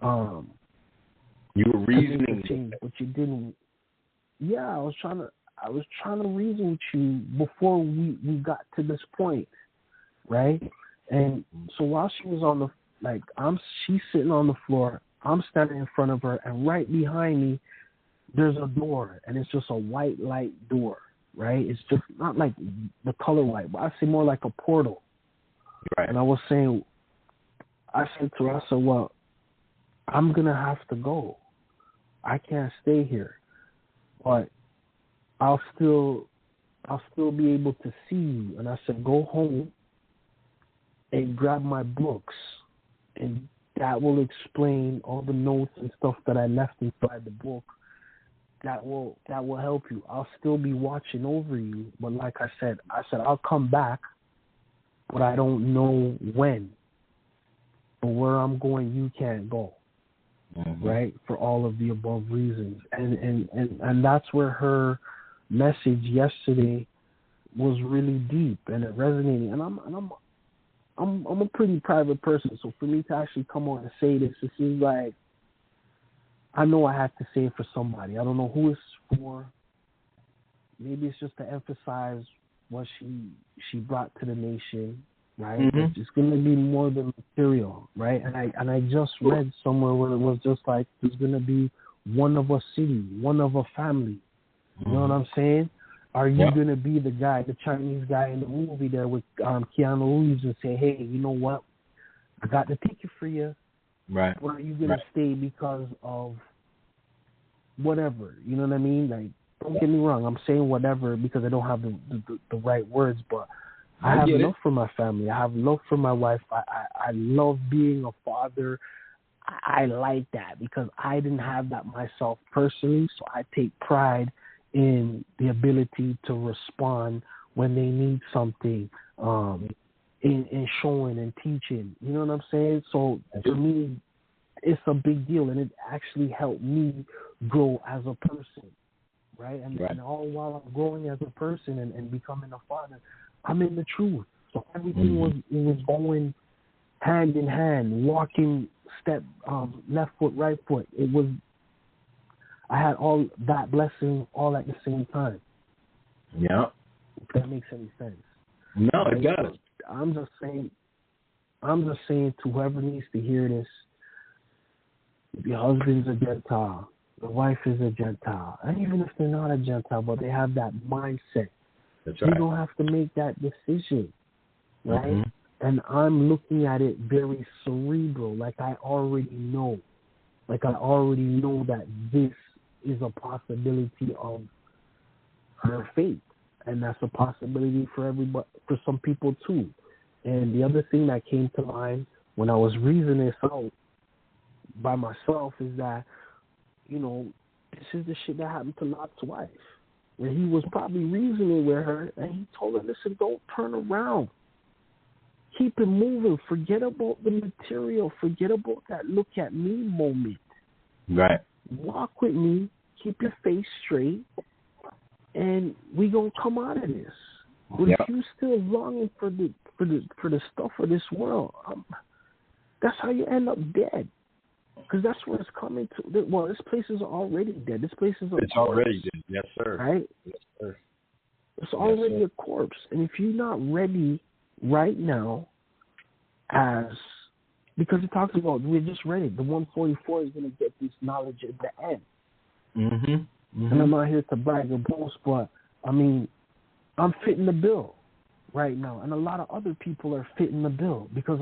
You were reasoning, change, but you didn't. Yeah, I was trying to reason with you before we got to this point, right? And so while she was she's sitting on the floor, I'm standing in front of her, and right behind me, there's a door, and it's just a white light door, right? It's just not like the color white, but I say more like a portal. Right. And I said to her, well, I'm going to have to go. I can't stay here, but I'll still be able to see you. And I said, go home and grab my books, and that will explain all the notes and stuff that I left inside the book. That will help you. I'll still be watching over you, but like I said, I'll come back, but I don't know when. But where I'm going, you can't go, right? For all of the above reasons, and that's where her message yesterday was really deep, and it resonated. And I'm a pretty private person, so for me to actually come on and say this is like, I know I have to say it for somebody. I don't know who it's for. Maybe it's just to emphasize what she brought to the nation, right? Mm-hmm. It's going to be more than material, right? And I just read somewhere where it was just like, there's going to be one of a city, one of a family. You know what I'm saying? Are you going to be the guy, the Chinese guy in the movie there with Keanu Reeves, and say, hey, you know what? I got the ticket for you. Right. Or are you going to stay because of whatever? You know what I mean? Like, don't get me wrong. I'm saying whatever because I don't have the right words, but I have love for my family. I have love for my wife. I love being a father. I like that because I didn't have that myself personally, so I take pride in the ability to respond when they need something, in showing and teaching. You know what I'm saying? So to me, it's a big deal, and it actually helped me grow as a person, right? And all while I'm growing as a person and becoming a father, I'm in the truth. So everything was going hand in hand, walking step, left foot, right foot. I had all that blessing all at the same time. Yeah. If that makes any sense. No, it does. I'm just saying to whoever needs to hear this, if your husband's a Gentile, the wife is a Gentile. And even if they're not a Gentile, but they have that mindset. That's right. You don't have to make that decision, right? Mm-hmm. And I'm looking at it very cerebral, like I already know. Like I already know that this is a possibility of her fate. And that's a possibility for everybody, for some people too. And the other thing that came to mind when I was reasoning this out by myself is that, you know, this is the shit that happened to Lot's wife. And he was probably reasoning with her, and he told her, listen, don't turn around. Keep it moving. Forget about the material. Forget about that look at me moment. Right. Walk with me. Keep your face straight. And we going to come out of this. But if you still longing for the stuff of this world, that's how you end up dead. Because that's where it's coming to. Well, this place is already dead. This place is It's already dead. Yes, sir. Right? Yes, sir. It's already a corpse. And if you're not ready right now, because it talks about, we just read it, the 144 is going to get this knowledge at the end. Mm-hmm. Mm-hmm. And I'm not here to brag or boast, but, I mean, I'm fitting the bill right now. And a lot of other people are fitting the bill because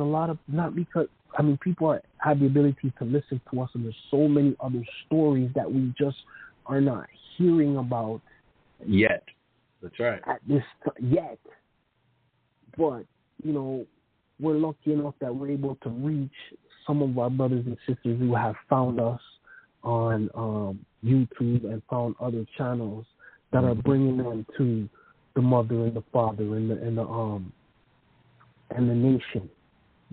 people have the ability to listen to us, and there's so many other stories that we just are not hearing about yet. That's right. At this yet. But, you know, we're lucky enough that we're able to reach some of our brothers and sisters who have found us on YouTube and found other channels that are bringing them to the mother and the father and the nation,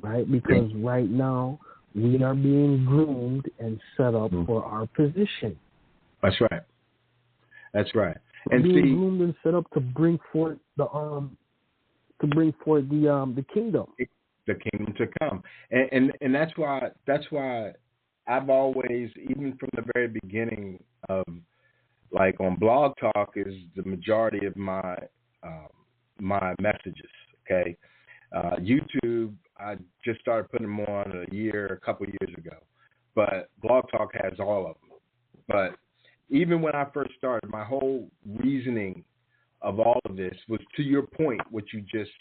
right? Because right now we are being groomed and set up for our position. That's right. That's right. We're being groomed and set up to bring forth the kingdom. The kingdom to come, and that's why I've always, even from the very beginning of, like on Blog Talk, is the majority of my my messages. Okay, YouTube, I just started putting them on a couple years ago, but Blog Talk has all of them. But even when I first started, my whole reasoning of all of this was to your point, what you just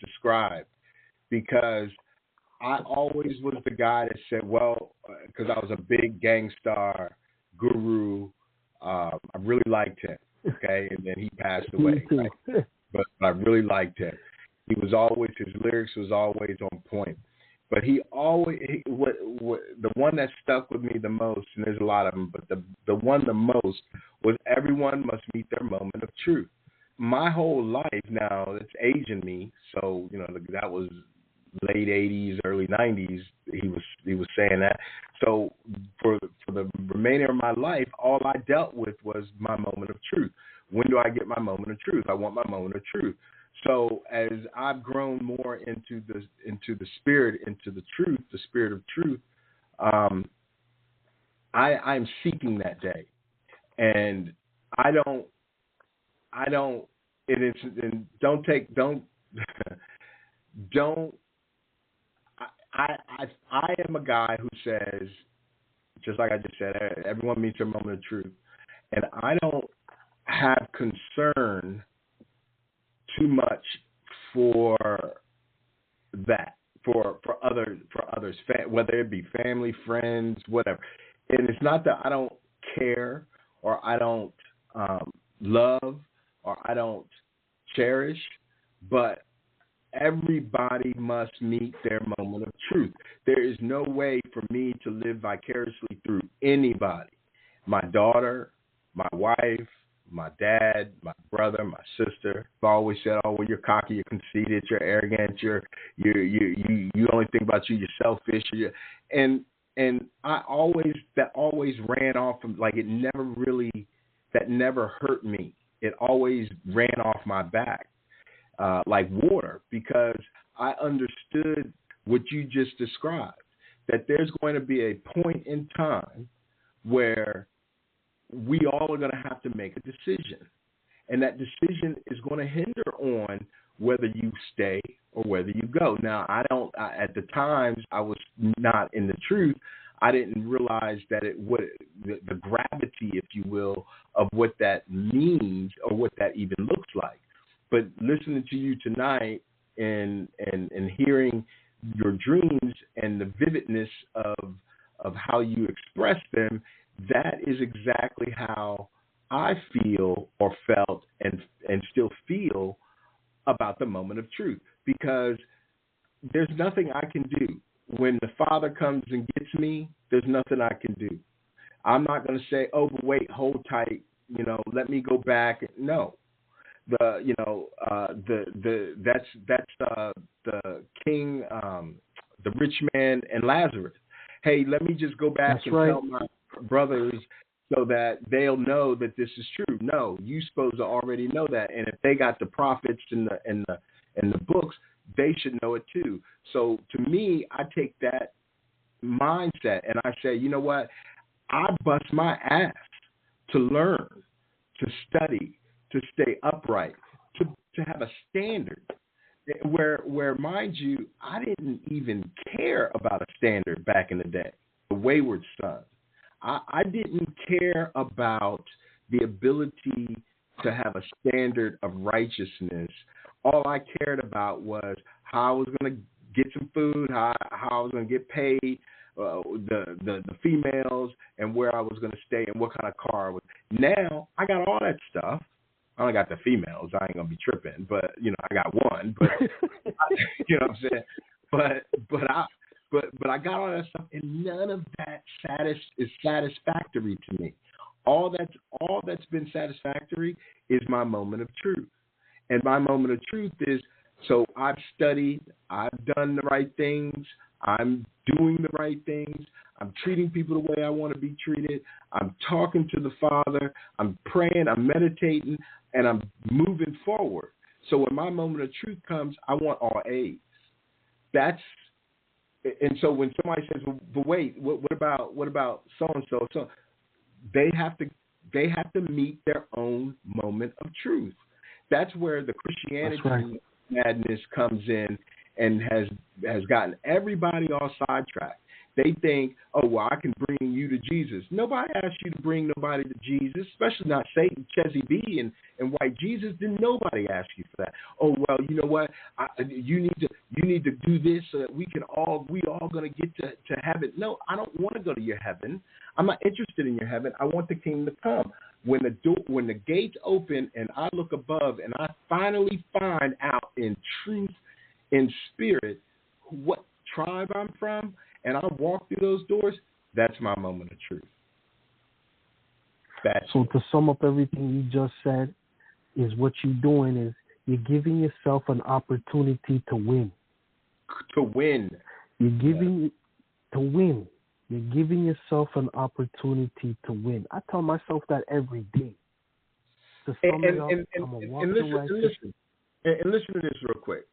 described, because I always was the guy that said, well, because I was a big Gangstar guru, I really liked him, okay, and then he passed away, right? But I really liked him. His lyrics was always on point. But the one that stuck with me the most, and there's a lot of them, but the one the most was everyone must meet their moment of truth. My whole life now, it's aging me, so, you know, that was late 80s, early 90s, he was saying that. So for the remainder of my life, all I dealt with was my moment of truth. When do I get my moment of truth? I want my moment of truth. So as I've grown more into the spirit, into the truth, the spirit of truth, I'm seeking that day, and I am a guy who says, just like I just said, everyone meets their moment of truth, and I don't have concern too much for that, for others, whether it be family, friends, whatever. And it's not that I don't care or I don't love or I don't cherish, but everybody must meet their moment of truth. There is no way for me to live vicariously through anybody. My daughter, my wife, my dad, my brother, my sister. I've always said, "Oh, well, you're cocky, you're conceited, you're arrogant, you only think about you, you're selfish." And that always ran off of, like, that never hurt me. It always ran off my back like water, because I understood what you just described, that there's going to be a point in time where we all are going to have to make a decision. And that decision is going to hinder on whether you stay or whether you go. Now, at the times I was not in the truth, I didn't realize that the gravity, if you will, of what that means or what that even looks like. But listening to you tonight and hearing your dreams and the vividness of how you express them, that is exactly how I feel or felt and still feel about the moment of truth, because there's nothing I can do. When the Father comes and gets me, there's nothing I can do. I'm not going to say, oh, but wait, hold tight, let me go back. No. That's the king, the rich man and Lazarus. Hey, let me just go back tell my brothers so that they'll know that this is true. No, you're supposed to already know that. And if they got the prophets and the books, they should know it too. So to me, I take that mindset and I say, you know what? I bust my ass to learn, to study, to stay upright, to have a standard where, mind you, I didn't even care about a standard back in the day, the wayward son. I didn't care about the ability to have a standard of righteousness. All I cared about was how I was going to get some food, how I was going to get paid, the females, and where I was going to stay and what kind of car I was. Now, I got all that stuff. I only got the females. I ain't going to be tripping, but, I got one. But, you know what I'm saying? But I got all that stuff, and none of that is satisfactory to me. All that's been satisfactory is my moment of truth. And my moment of truth is, so I've studied, I've done the right things, I'm doing the right things, I'm treating people the way I want to be treated, I'm talking to the Father, I'm praying, I'm meditating, and I'm moving forward. So when my moment of truth comes, I want all A's. And so when somebody says, well, but wait, what about so-and-so? So they have to meet their own moment of truth. That's where the Christianity madness comes in and has gotten everybody all sidetracked. They think, oh, well, I can bring you to Jesus. Nobody asked you to bring nobody to Jesus, especially not Satan, Chezzy B, and white Jesus. Didn't nobody ask you for that? Oh, well, you know what? You need to do this so that we all going to get to heaven. No, I don't want to go to your heaven. I'm not interested in your heaven. I want the kingdom to come. When the gates open and I look above and I finally find out in truth, in spirit, what tribe I'm from, and I walk through those doors, that's my moment of truth. So to sum up everything you just said, is what you're doing is you're giving yourself an opportunity to win. To win. You're giving to win. You're giving yourself an opportunity to win. I tell myself that every day. To sum it up, I'm gonna walk the right. And listen to this real quick.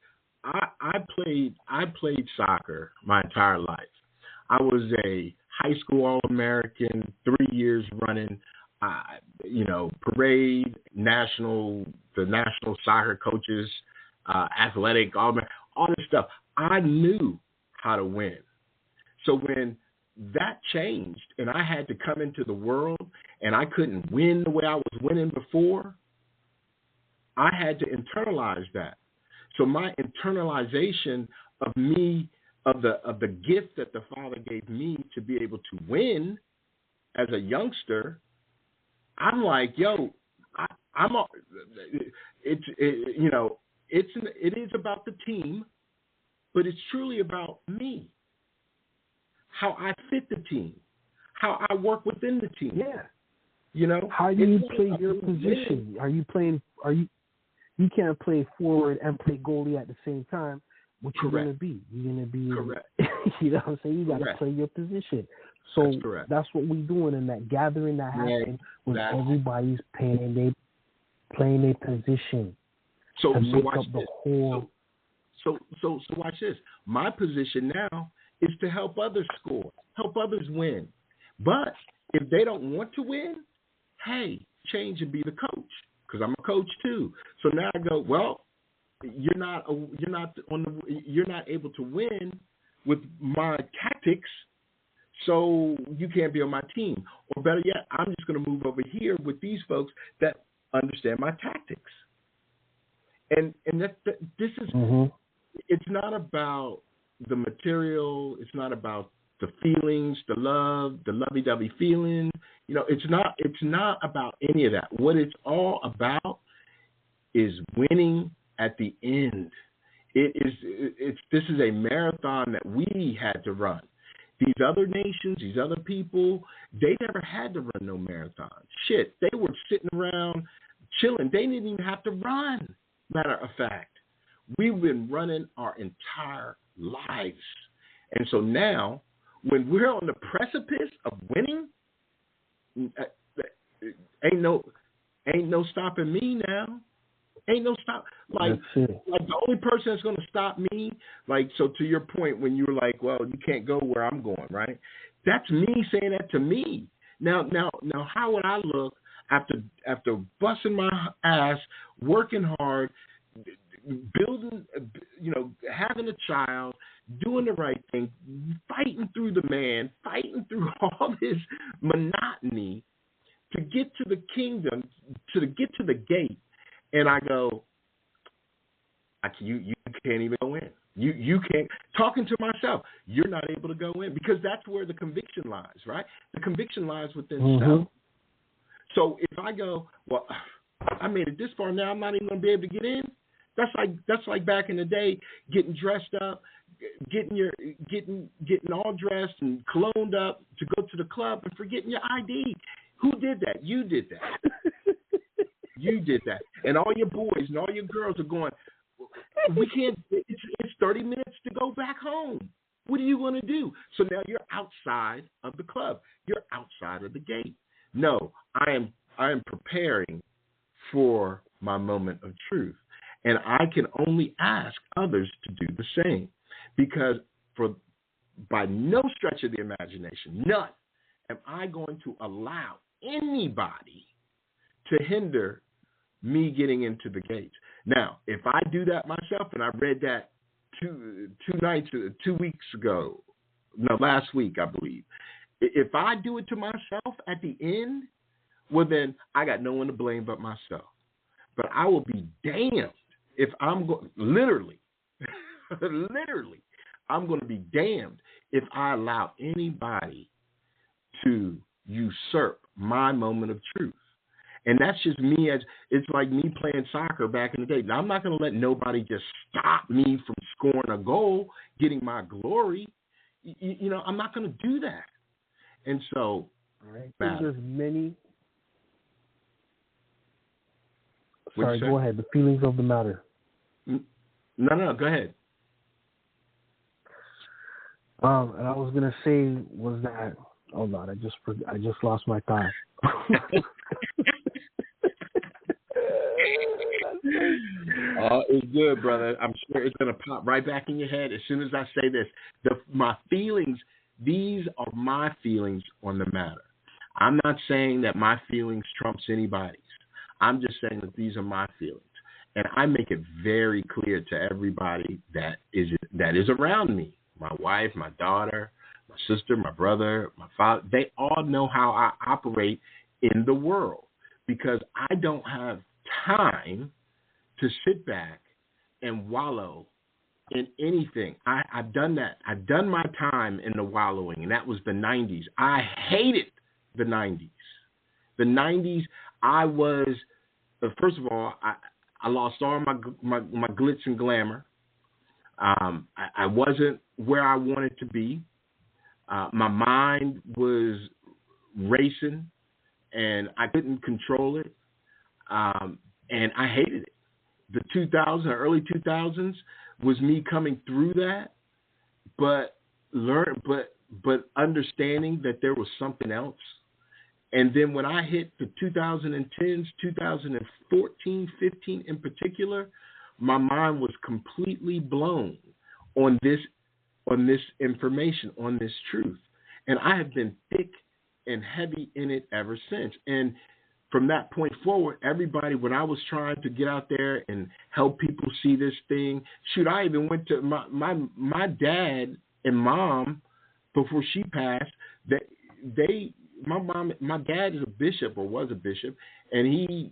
I played soccer my entire life. I was a high school All-American, 3 years running, parade, the national soccer coaches, athletic, all this stuff. I knew how to win. So when that changed and I had to come into the world and I couldn't win the way I was winning before, I had to internalize that. So my internalization of me, of the gift that the Father gave me to be able to win as a youngster, I'm like, yo, it is about the team, but it's truly about me, how I fit the team, how I work within the team. Yeah. How do you play your position? You can't play forward and play goalie at the same time. What you're going to be? You're going to be, correct. You know what I'm saying? You got to play your position. So that's what we're doing in that gathering that happened was everybody's playing their position. So watch this. So watch this. My position now is to help others score, help others win. But if they don't want to win, hey, change and be the coach, because I'm a coach too. So now I go, well, you're not able to win with my tactics. so you can't be on my team. Or better yet, I'm just going to move over here with these folks that understand my tactics. And this is, it's not about the material. It's not about the feelings, the love, the lovey-dovey feeling. You know, it's not about any of that. What it's all about is winning at the end. This is a marathon that we had to run. These other nations, these other people, they never had to run no marathon. Shit, they were sitting around chilling. They didn't even have to run, matter of fact. We've been running our entire lives. And so now, when we're on the precipice of winning, ain't no stopping me now. Ain't no stop. Like the only person that's going to stop me, like, so to your point when you were like, well, you can't go where I'm going, right? That's me saying that to me. Now, how would I look after busting my ass, working hard, building, having a child, doing the right thing, fighting through the man, fighting through all this monotony to get to the kingdom, to get to the gate. And I go, you can't even go in. You can't. Talking to myself, you're not able to go in, because that's where the conviction lies, right? The conviction lies within self. So if I go, well, I made it this far, now I'm not even going to be able to get in. That's like back in the day, getting dressed up, getting all dressed and cologned up to go to the club and forgetting your ID. Who did that? You did that. You did that. And all your boys and all your girls are going, we can't, it's 30 minutes to go back home. What are you going to do? So now you're outside of the club. You're outside of the gate. No, I am preparing for my moment of truth. And I can only ask others to do the same, because by no stretch of the imagination, none, am I going to allow anybody to hinder me getting into the gates. Now, if I do that myself, and I read that last week, I believe. If I do it to myself at the end, well, then I got no one to blame but myself. But I will be damned if I'm going, literally, I'm going to be damned if I allow anybody to usurp my moment of truth. And that's just me, it's like me playing soccer back in the day. Now, I'm not going to let nobody just stop me from scoring a goal, getting my glory. I'm not going to do that. And so, there's many. Sorry, go ahead. The feelings of the matter. No, go ahead. And I was gonna say was that. Oh Lord, I just lost my thought. It's good, brother. I'm sure it's going to pop right back in your head as soon as I say this. My feelings, these are my feelings on the matter. I'm not saying that my feelings trumps anybody's. I'm just saying that these are my feelings. And I make it very clear to everybody that is around me. My wife, my daughter, my sister, my brother, my father, they all know how I operate in the world, because I don't have time to sit back and wallow in anything. I've done that. I've done my time in the wallowing, and that was the 90s. I hated the 90s. The 90s, I was, first of all, I lost all my glitz and glamour. I wasn't where I wanted to be. My mind was racing, and I couldn't control it. And I hated it. The 2000s, early 2000s was me coming through that, but understanding that there was something else. And then when I hit the 2010s, 2014, 15 in particular, my mind was completely blown on this information, on this truth. And I have been thick and heavy in it ever since. And from that point forward, everybody, when I was trying to get out there and help people see this thing, I even went to my dad and mom before she passed, that my dad is a bishop or was a bishop, and he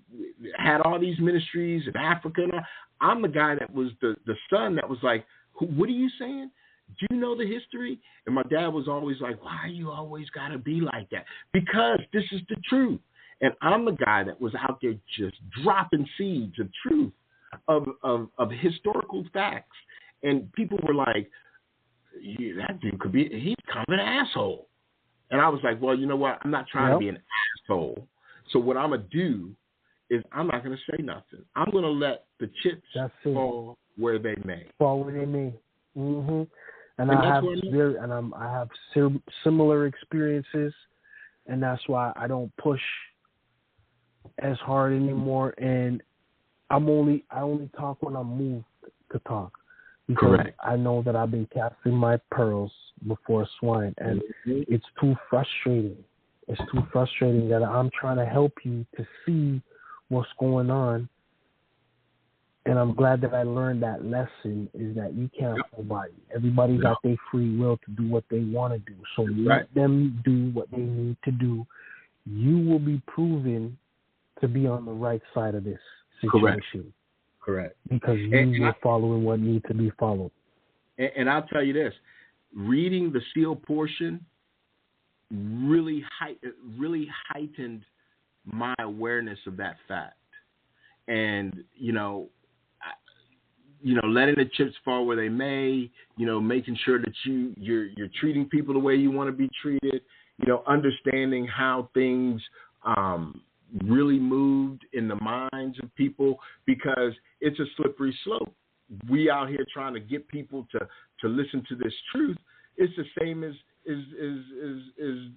had all these ministries in Africa. And I'm the guy that was the son that was like, what are you saying? Do you know the history? And my dad was always like, why you always got to be like that? Because this is the truth. And I'm the guy that was out there just dropping seeds of truth, of historical facts. And people were like, yeah, that dude he's kind of an asshole. And I was like, well, you know what? I'm not trying to be an asshole. So what I'm going to do is I'm not going to say nothing. I'm going to let the chips fall where they may. Fall where they may. Mm-hmm. And I have similar experiences, and that's why I don't push as hard anymore. And I only talk when I'm moved to talk, because I know that I've been casting my pearls before swine, and it's too frustrating. It's too frustrating that I'm trying to help you to see what's going on. And I'm glad that I learned that lesson, is that you can't nobody. Everybody got their free will to do what they want to do. So let them do what they need to do. You will be proven to be on the right side of this situation. Correct. Because you were following what needs to be followed. And I'll tell you this, reading the seal portion really heightened my awareness of that fact. And, letting the chips fall where they may, making sure that you're treating people the way you want to be treated, understanding how things really moved in the minds of people, because it's a slippery slope. We out here trying to get people to listen to this truth. It's the same as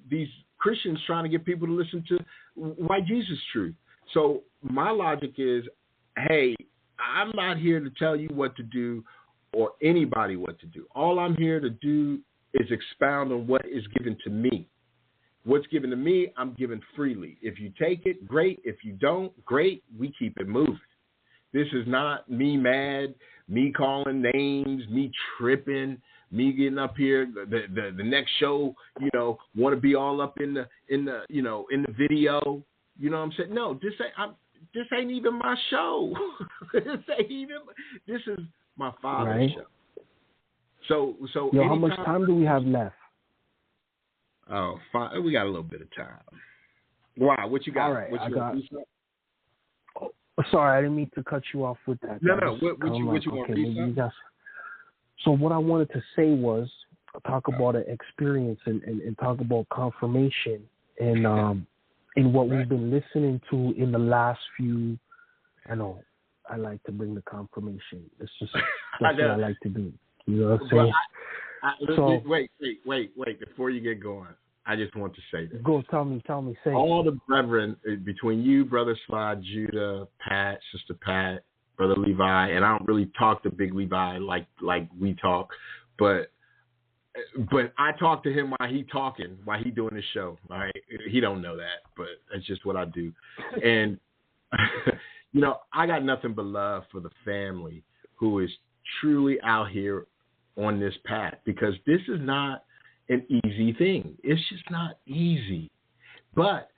these Christians trying to get people to listen to white Jesus truth. So my logic is, hey, I'm not here to tell you what to do or anybody what to do. All I'm here to do is expound on what is given to me. What's given to me, I'm given freely. If you take it, great. If you don't, great. We keep it moving. This is not me mad, me calling names, me tripping, me getting up here. The next show, want to be all up in the video. You know what I'm saying? No, this ain't even my show. This is my father's show. So how much time do we have left? Oh, fine. We got a little bit of time. Wow, what you got? All right, sorry, I didn't mean to cut you off with that. No. What you want? So what I wanted to say was talk about an experience and talk about confirmation and in what we've been listening to in the last few. I know I like to bring the confirmation. It's just that's what I like to do. You know what I'm saying? Wait. Before you get going, I just want to say this. Go, tell me. Say all the brethren between you, Brother Sly, Judah, Pat, Sister Pat, Brother Levi, and I don't really talk to Big Levi like we talk, but I talk to him while he doing the show. Right? He don't know that, but that's just what I do. And I got nothing but love for the family who is truly out here on this path, because this is not an easy thing. It's just not easy. But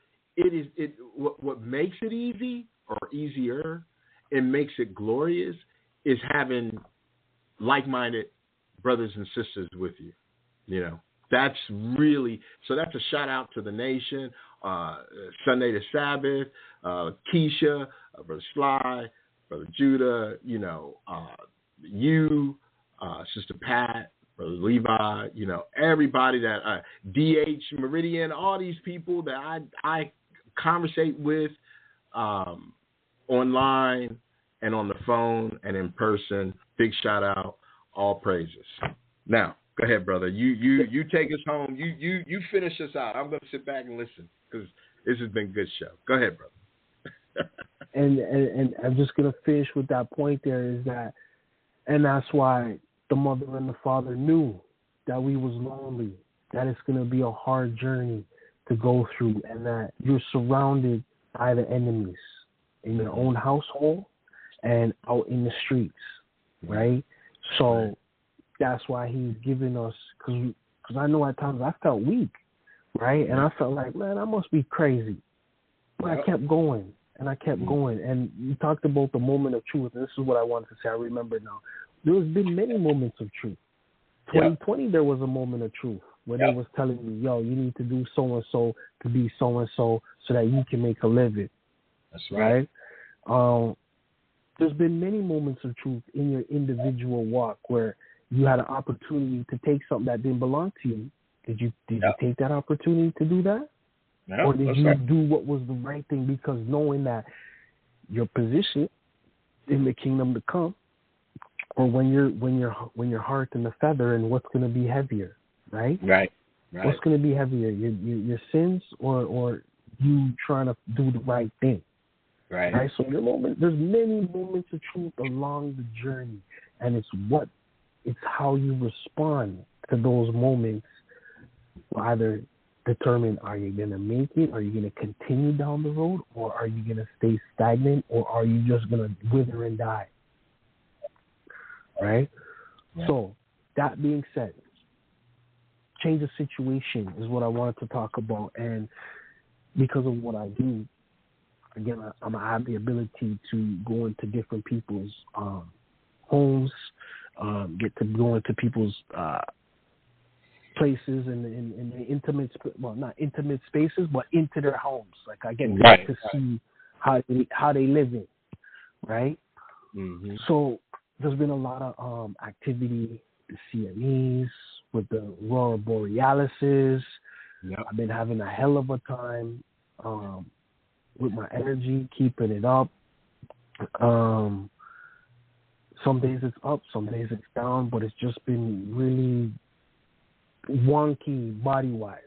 what makes it easy or easier, it makes it glorious, is having like-minded brothers and sisters with you. That's really, so that's a shout out to the nation. Sunday to Sabbath, Keisha, Brother Sly, Brother Judah, Sister Pat, Brother Levi, everybody that DH Meridian, all these people that I conversate with online and on the phone and in person. Big shout out, all praises. Now, go ahead, brother. You take us home. You finish us out. I'm going to sit back and listen, because this has been a good show. Go ahead, brother. and I'm just going to finish with that point there, is that, and that's why the mother and the father knew that we was lonely, that it's going to be a hard journey to go through, and that you're surrounded by the enemies in your own household and out in the streets, right? So that's why he's giving us, because because I know at times I felt weak, right? And I felt like, man, I must be crazy. But I kept going, and I kept going. And you talked about the moment of truth, and this is what I wanted to say. I remember now. There's been many moments of truth. 2020, there was a moment of truth where they was telling me, yo, you need to do so-and-so to be so-and-so so that you can make a living. That's right. There's been many moments of truth in your individual walk where you had an opportunity to take something that didn't belong to you. Did you take that opportunity to do that? No, or did you do what was the right thing because knowing that your position in the kingdom to come, or when your heart in the feather, and what's going to be heavier, right? Right. What's going to be heavier, your sins or you trying to do the right thing? Right. So there's many moments of truth along the journey, and it's how you respond to those moments will either determine, are you going to make it, are you going to continue down the road, or are you going to stay stagnant, or are you just going to wither and die? Right? Yeah. So, that being said, change of situation is what I wanted to talk about, and because of what I do, again, I have the ability to go into different people's homes, get to go into people's places in intimate, well, not intimate spaces, but into their homes. Like I get to see how they live in, right? Mm-hmm. So there's been a lot of activity, the CMEs with the Aurora Borealises. Yep. I've been having a hell of a time with my energy, keeping it up. Some days it's up, some days it's down, but it's just been really wonky body-wise.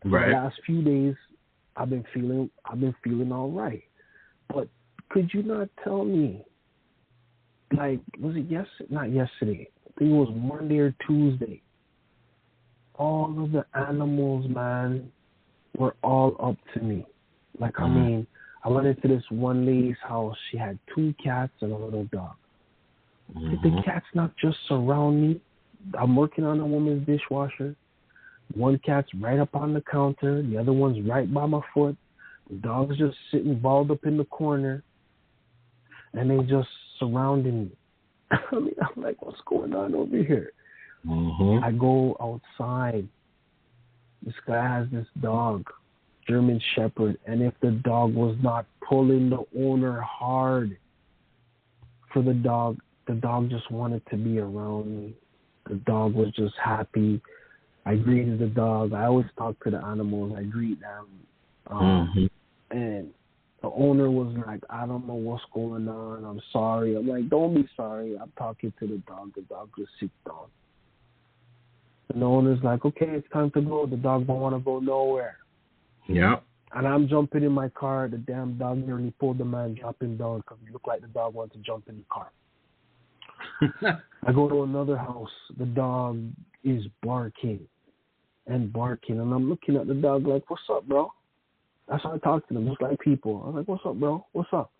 Right. The last few days, I've been feeling all right. But could you not tell me, like, was it not yesterday? I think it was Monday or Tuesday. All of the animals, man, were all up to me. Like, I mean, I went into this one lady's house. She had 2 cats and a little dog. Did the cats not just surround me? I'm working on a woman's dishwasher. One cat's right up on the counter. The other one's right by my foot. The dog's just sitting balled up in the corner. And they just surrounding me. I mean, I'm like, what's going on over here? I go outside. This guy has this dog, German Shepherd. And if the dog was not pulling the owner hard for the dog just wanted to be around me. The dog was just happy. I greeted the dog. I always talk to the animals. I greet them. And the owner was like, I don't know what's going on. I'm sorry. I'm like, don't be sorry. I'm talking to the dog. The dog just sits down. And the owner's like, okay, it's time to go. The dog don't want to go nowhere. Yeah. And I'm jumping in my car. The damn dog nearly pulled the man jumping down because it looked like the dog wanted to jump in the car. I go to another house. The dog is barking, and I'm looking at the dog like, what's up, bro? That's how I talk to them, just like people. I'm like, what's up, bro? What's up?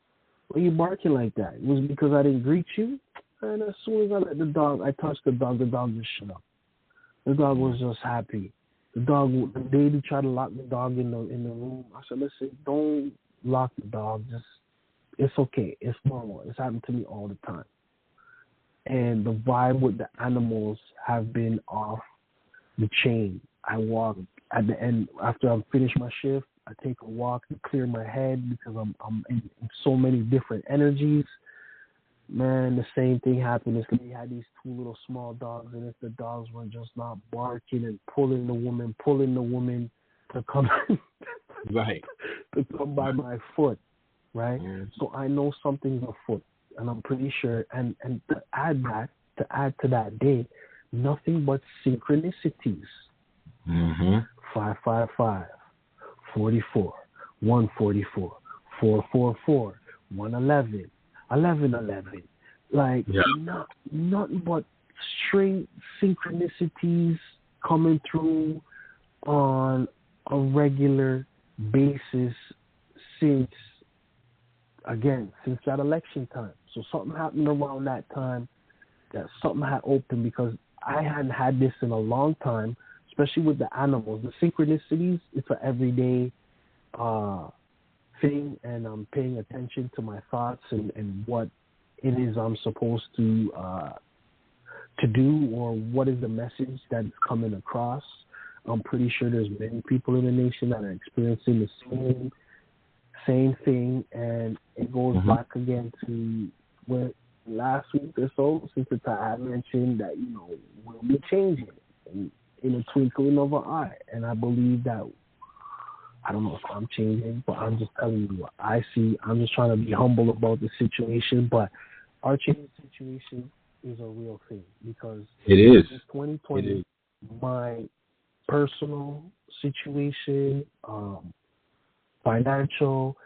Why are you barking like that? It was because I didn't greet you? And as soon as I touched the dog just shut up. The dog was just happy. The lady tried to lock the dog in the room. I said, listen, don't lock the dog. It's okay. It's normal. It's happened to me all the time. And the vibe with the animals have been off the chain. I walk at the end after I'm finished my shift. I take a walk to clear my head because I'm in so many different energies. Man, the same thing happened. This lady had these 2 little small dogs, and if the dogs were just not barking and pulling the woman to come right to come by my foot, right? Yes. So I know something's afoot. And I'm pretty sure, and to add to that day, nothing but synchronicities. 555, 44, 144, 444, 111, 1111. Like, nothing but straight synchronicities coming through on a regular basis since that election time. So something happened around that time that something had opened because I hadn't had this in a long time. especially with the animals. The synchronicities, it's an everyday thing, and I'm paying attention to my thoughts and what it is I'm supposed to do, or what is the message that's coming across. I'm pretty sure there's many people in the nation that are experiencing the same thing, and it goes back again to what last week or so, since I had mentioned that, you know, we'll be changing in a twinkling of an eye. And I believe that, I don't know if I'm changing, but I'm just telling you what I see. I'm just trying to be humble about the situation, but our change situation is a real thing, because it is. In 2020, my personal situation, financial,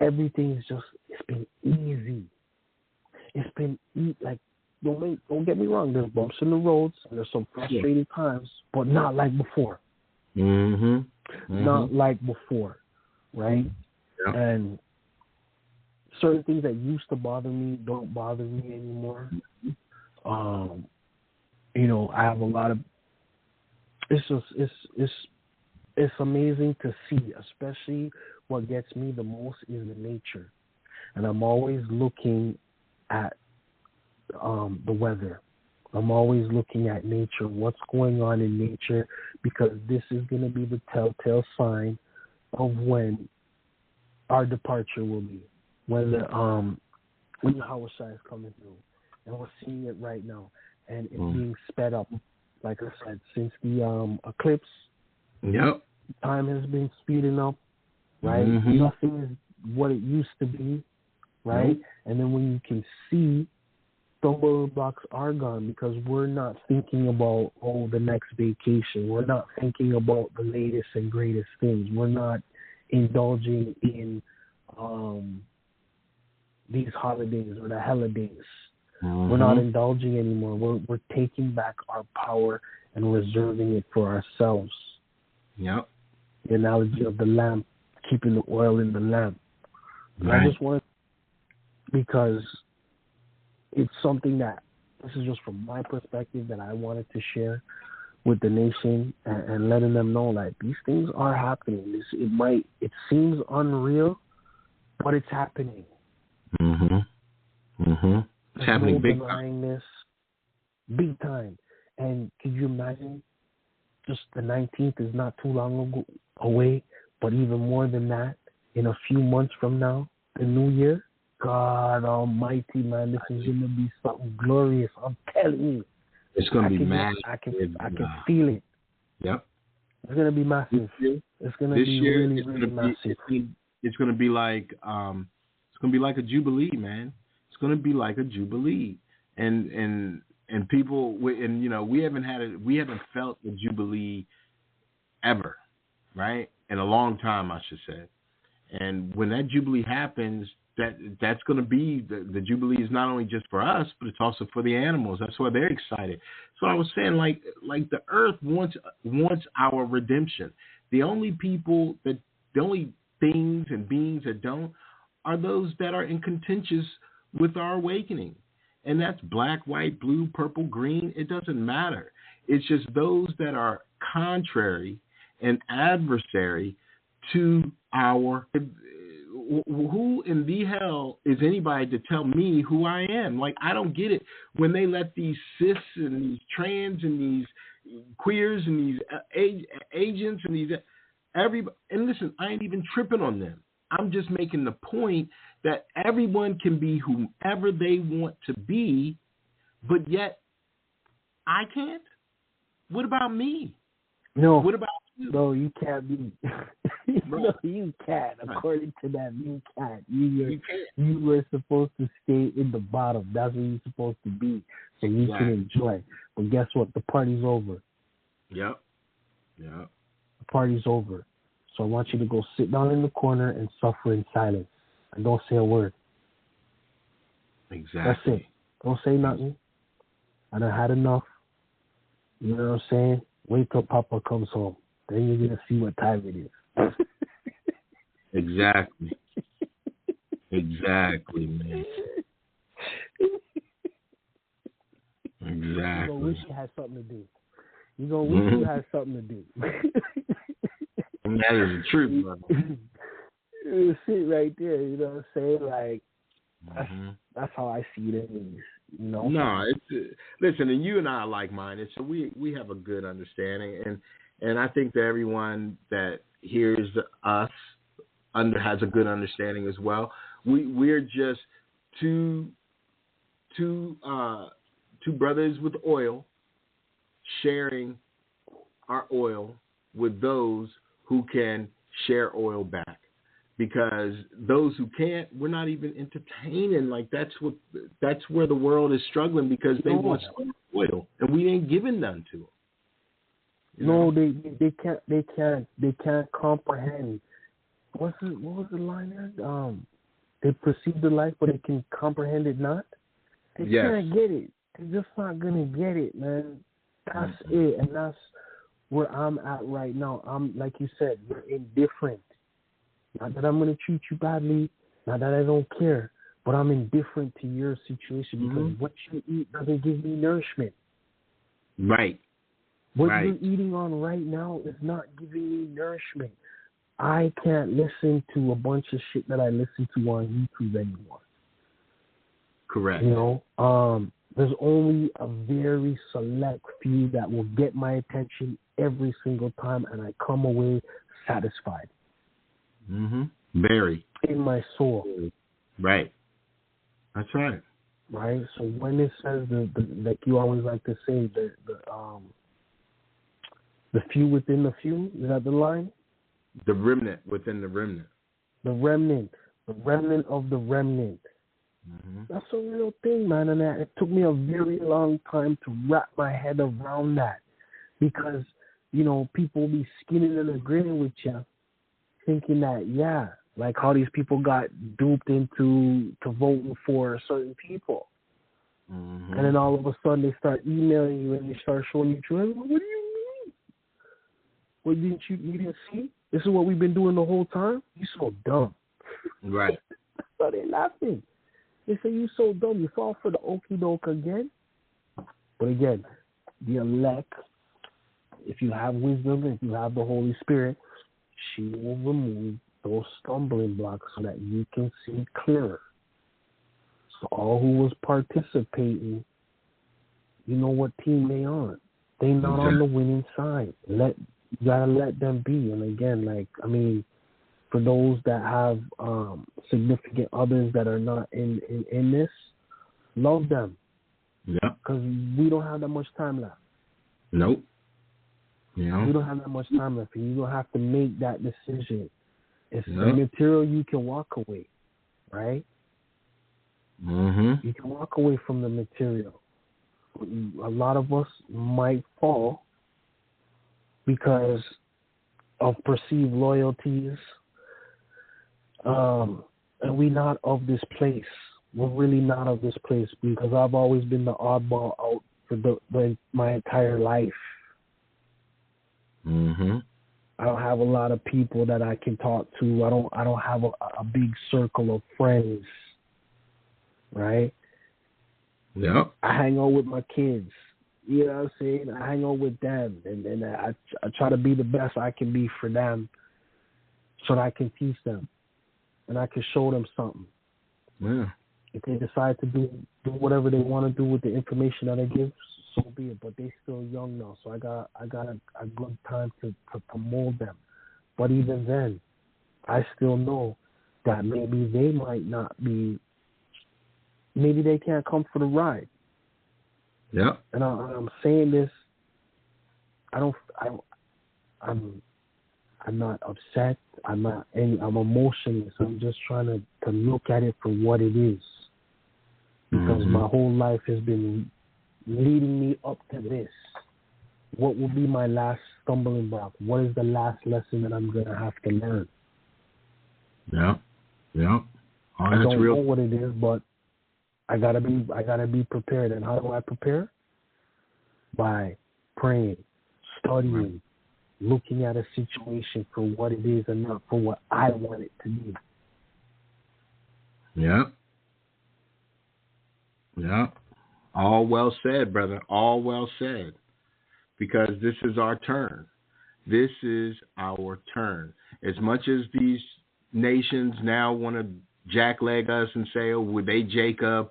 everything's just, it's been easy. It's been like, don't get me wrong, there's bumps in the roads and there's some frustrating times, but not like before. Not like before, right? Yeah. And certain things that used to bother me don't bother me anymore. You know, I have a lot of, it's amazing to see, especially what gets me the most is the nature. And I'm always looking at the weather. I'm always looking at nature, what's going on in nature, because this is going to be the telltale sign of when our departure will be, when the Hawashai is coming through. And we're seeing it right now. And it's being sped up, like I said, since the eclipse. Yep. Time has been speeding up, right? Nothing is what it used to be, right? And then when you can see, stumbling blocks are gone, because we're not thinking about, the next vacation. We're not thinking about the latest and greatest things. We're not indulging in these holidays or the holidays. We're not indulging anymore. We're taking back our power and reserving it for ourselves. Yep. The analogy of the lamp, keeping the oil in the lamp. Right. I just want, because it's something that, this is just from my perspective, that I wanted to share with the nation, and letting them know that these things are happening. It seems unreal, but it's happening. It's happening big time. This big time. And could you imagine, just the 19th is not too long away, but even more than that, in a few months from now, the new year, God almighty, man, this is going to be something glorious. I'm telling you. It's going to be massive. I can feel it. Yep. It's going to be massive. It's going to be really, really massive. It's going to be like a jubilee, man. It's going to be like a jubilee, and people, and you know, we haven't felt a jubilee ever, right? In a long time, I should say. And when that jubilee happens, that's going to be the jubilee is not only just for us, but it's also for the animals. That's why they're excited. So I was saying, like the earth wants our redemption. The only things and beings that don't are those that are in contentious with our awakening. And that's black, white, blue, purple, green. It doesn't matter. It's just those that are contrary and adversary to our. Who in the hell is anybody to tell me who I am? Like, I don't get it. When they let these cis and these trans and these queers and these agents and these everybody, and listen, I ain't even tripping on them. I'm just making the point that everyone can be whomever they want to be, but yet I can't. What about me? No. What about you? No, you can't be. No, you can't. According to that, you can't. You were supposed to stay in the bottom. That's where you're supposed to be, so you can enjoy. But guess what? The party's over. Yep. The party's over. So I want you to go sit down in the corner and suffer in silence. And don't say a word. Exactly. That's it. Don't say nothing. I done had enough. You know what I'm saying? Wait till Papa comes home. Then you're going to see what time it is. Exactly. Exactly, man. Exactly. I wish you had something to do. You know, wish you had something to do. And that is the truth, brother. Sit right there, you know what I'm saying? Like, that's how I see it, you know? No, it's listen, and you and I are like-minded, so we have a good understanding, and I think that everyone that hears us has a good understanding as well. We're just two brothers with oil sharing our oil with those who can share oil back. Because those who can't, we're not even entertaining. Like that's where the world is struggling because they want oil, and we ain't giving none to them. No, they can't comprehend. What was the line there? They perceive the life, but they can comprehend it not. They can't get it. They're just not gonna get it, man. That's it, and that's where I'm at right now. I'm like you said, we're indifferent. Not that I'm going to treat you badly, not that I don't care, but I'm indifferent to your situation because what you eat doesn't give me nourishment. Right. What you're eating on right now is not giving me nourishment. I can't listen to a bunch of shit that I listen to on YouTube anymore. Correct. You know, there's only a very select few that will get my attention every single time, and I come away satisfied. Very. In my soul. Right. That's right. Right? So when it says, like you always like to say, the few within the few, is that the line? The remnant within the remnant. The remnant of the remnant. That's a real thing, man. And it took me a very long time to wrap my head around that. Because, you know, people be skinning and agreeing with you, thinking that, like how these people got duped into voting for certain people. And then all of a sudden they start emailing you and they start showing you truth. What do you mean? What you didn't see? This is what we've been doing the whole time? You so dumb. Right. So they're laughing. They say you so dumb. You fall for the okie doke again. But again, the elect, if you have wisdom, if you have the Holy Spirit, she will remove those stumbling blocks so that you can see clearer. So all who was participating, you know what team they on. They not on the winning side. You gotta let them be. And again, for those that have significant others that are not in this, love them. Yeah. Because we don't have that much time left. Nope. Yeah. You don't have that much time left, and you don't have to make that decision. It's the material you can walk away, right? You can walk away from the material. A lot of us might fall because of perceived loyalties, and we're not of this place. We're really not of this place because I've always been the oddball out for my entire life. I don't have a lot of people that I can talk to. I don't have a big circle of friends, right? Yeah. I hang out with my kids. You know what I'm saying? I hang out with them, and I try to be the best I can be for them so that I can teach them and I can show them something. Yeah. If they decide to do whatever they want to do with the information that I give, so be it. But they still young now, so I got a good time to mold them. But even then, I still know that maybe they might not be. Maybe they can't come for the ride. Yeah. And I'm saying this. I'm not upset. I'm emotionless. I'm just trying to look at it for what it is. Because my whole life has been leading me up to this. What will be my last stumbling block? What is the last lesson that I'm going to have to learn? Yeah. Yeah. Oh, I don't know what it is, but I gotta be prepared. And how do I prepare? By praying, studying, looking at a situation for what it is and not for what I want it to be. Yeah. Yeah. All well said, brother. All well said. because this is our turn. This is our turn. As much as these nations now want to jackleg us and say, oh, were they Jacob,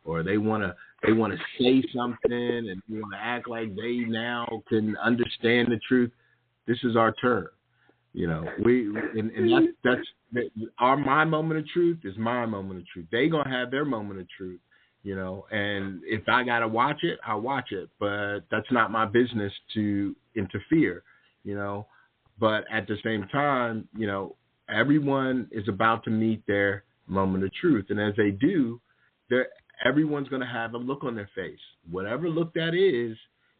or they want to say something and want to act like they now can understand the truth. This is our turn. My moment of truth is my moment of truth. They gonna have their moment of truth, and if I gotta watch it, I'll watch it. But that's not my business to interfere, But at the same time, everyone is about to meet their moment of truth, and as they do, everyone's gonna have a look on their face. Whatever look that is,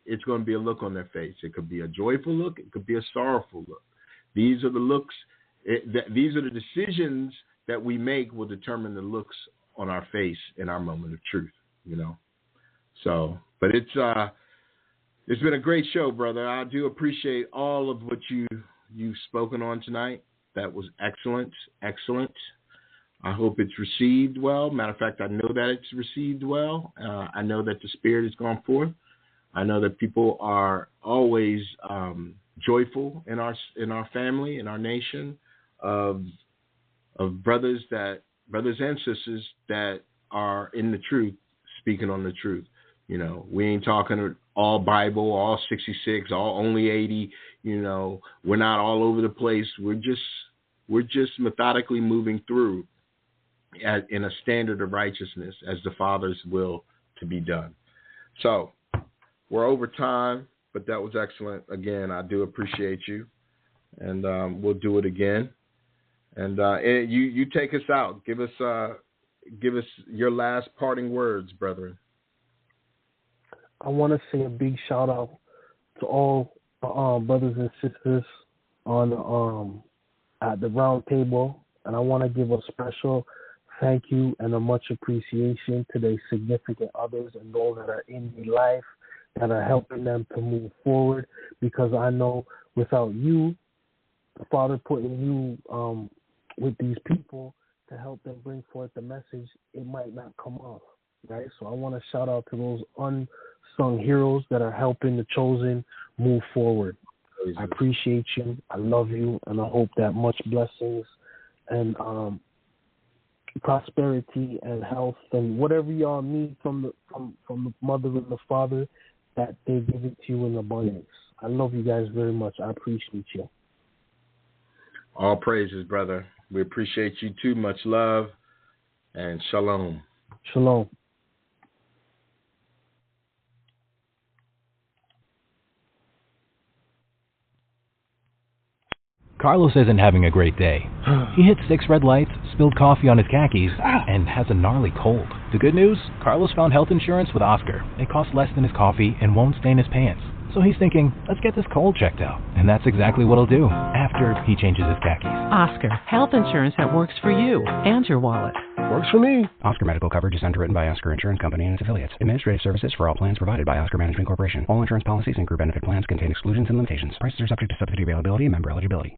it's going to be a look on their face. It could be a joyful look. It could be a sorrowful look. These are the looks. These are the decisions that we make will determine the looks on our face in our moment of truth. So, but it's been a great show, brother. I do appreciate all of what you've spoken on tonight. That was excellent. I hope it's received well. Matter of fact, I know that it's received well. I know that the Spirit has gone forth. I know that people are always joyful in our family, in our nation, of brothers and sisters that are in the truth, speaking on the truth. We ain't talking all Bible, all 66, all only 80. We're not all over the place. We're just methodically moving through in a standard of righteousness as the Father's will to be done. So we're over time, but that was excellent. Again, I do appreciate you, and we'll do it again. And you take us out. Give us your last parting words, brethren. I want to say a big shout out to all brothers and sisters on at the round table, and I want to give a special thank you and a much appreciation to their significant others and those that are in their life, that are helping them to move forward, because I know without you, the Father putting you with these people to help them bring forth the message, it might not come off, right? So I want to shout out to those unsung heroes that are helping the chosen move forward. I appreciate you. I love you, and I hope that much blessings and prosperity and health and whatever y'all need from the mother and the father, that they give it to you in abundance. I love you guys very much. I appreciate you. All praises, brother. We appreciate you too. Much love and shalom. Shalom. Carlos isn't having a great day. He hit 6 red lights, spilled coffee on his khakis, and has a gnarly cold. The good news? Carlos found health insurance with Oscar. It costs less than his coffee and won't stain his pants. So he's thinking, let's get this cold checked out. And that's exactly what he'll do after he changes his khakis. Oscar, health insurance that works for you and your wallet. Works for me. Oscar Medical Coverage is underwritten by Oscar Insurance Company and its affiliates. Administrative services for all plans provided by Oscar Management Corporation. All insurance policies and group benefit plans contain exclusions and limitations. Prices are subject to subsidy availability and member eligibility.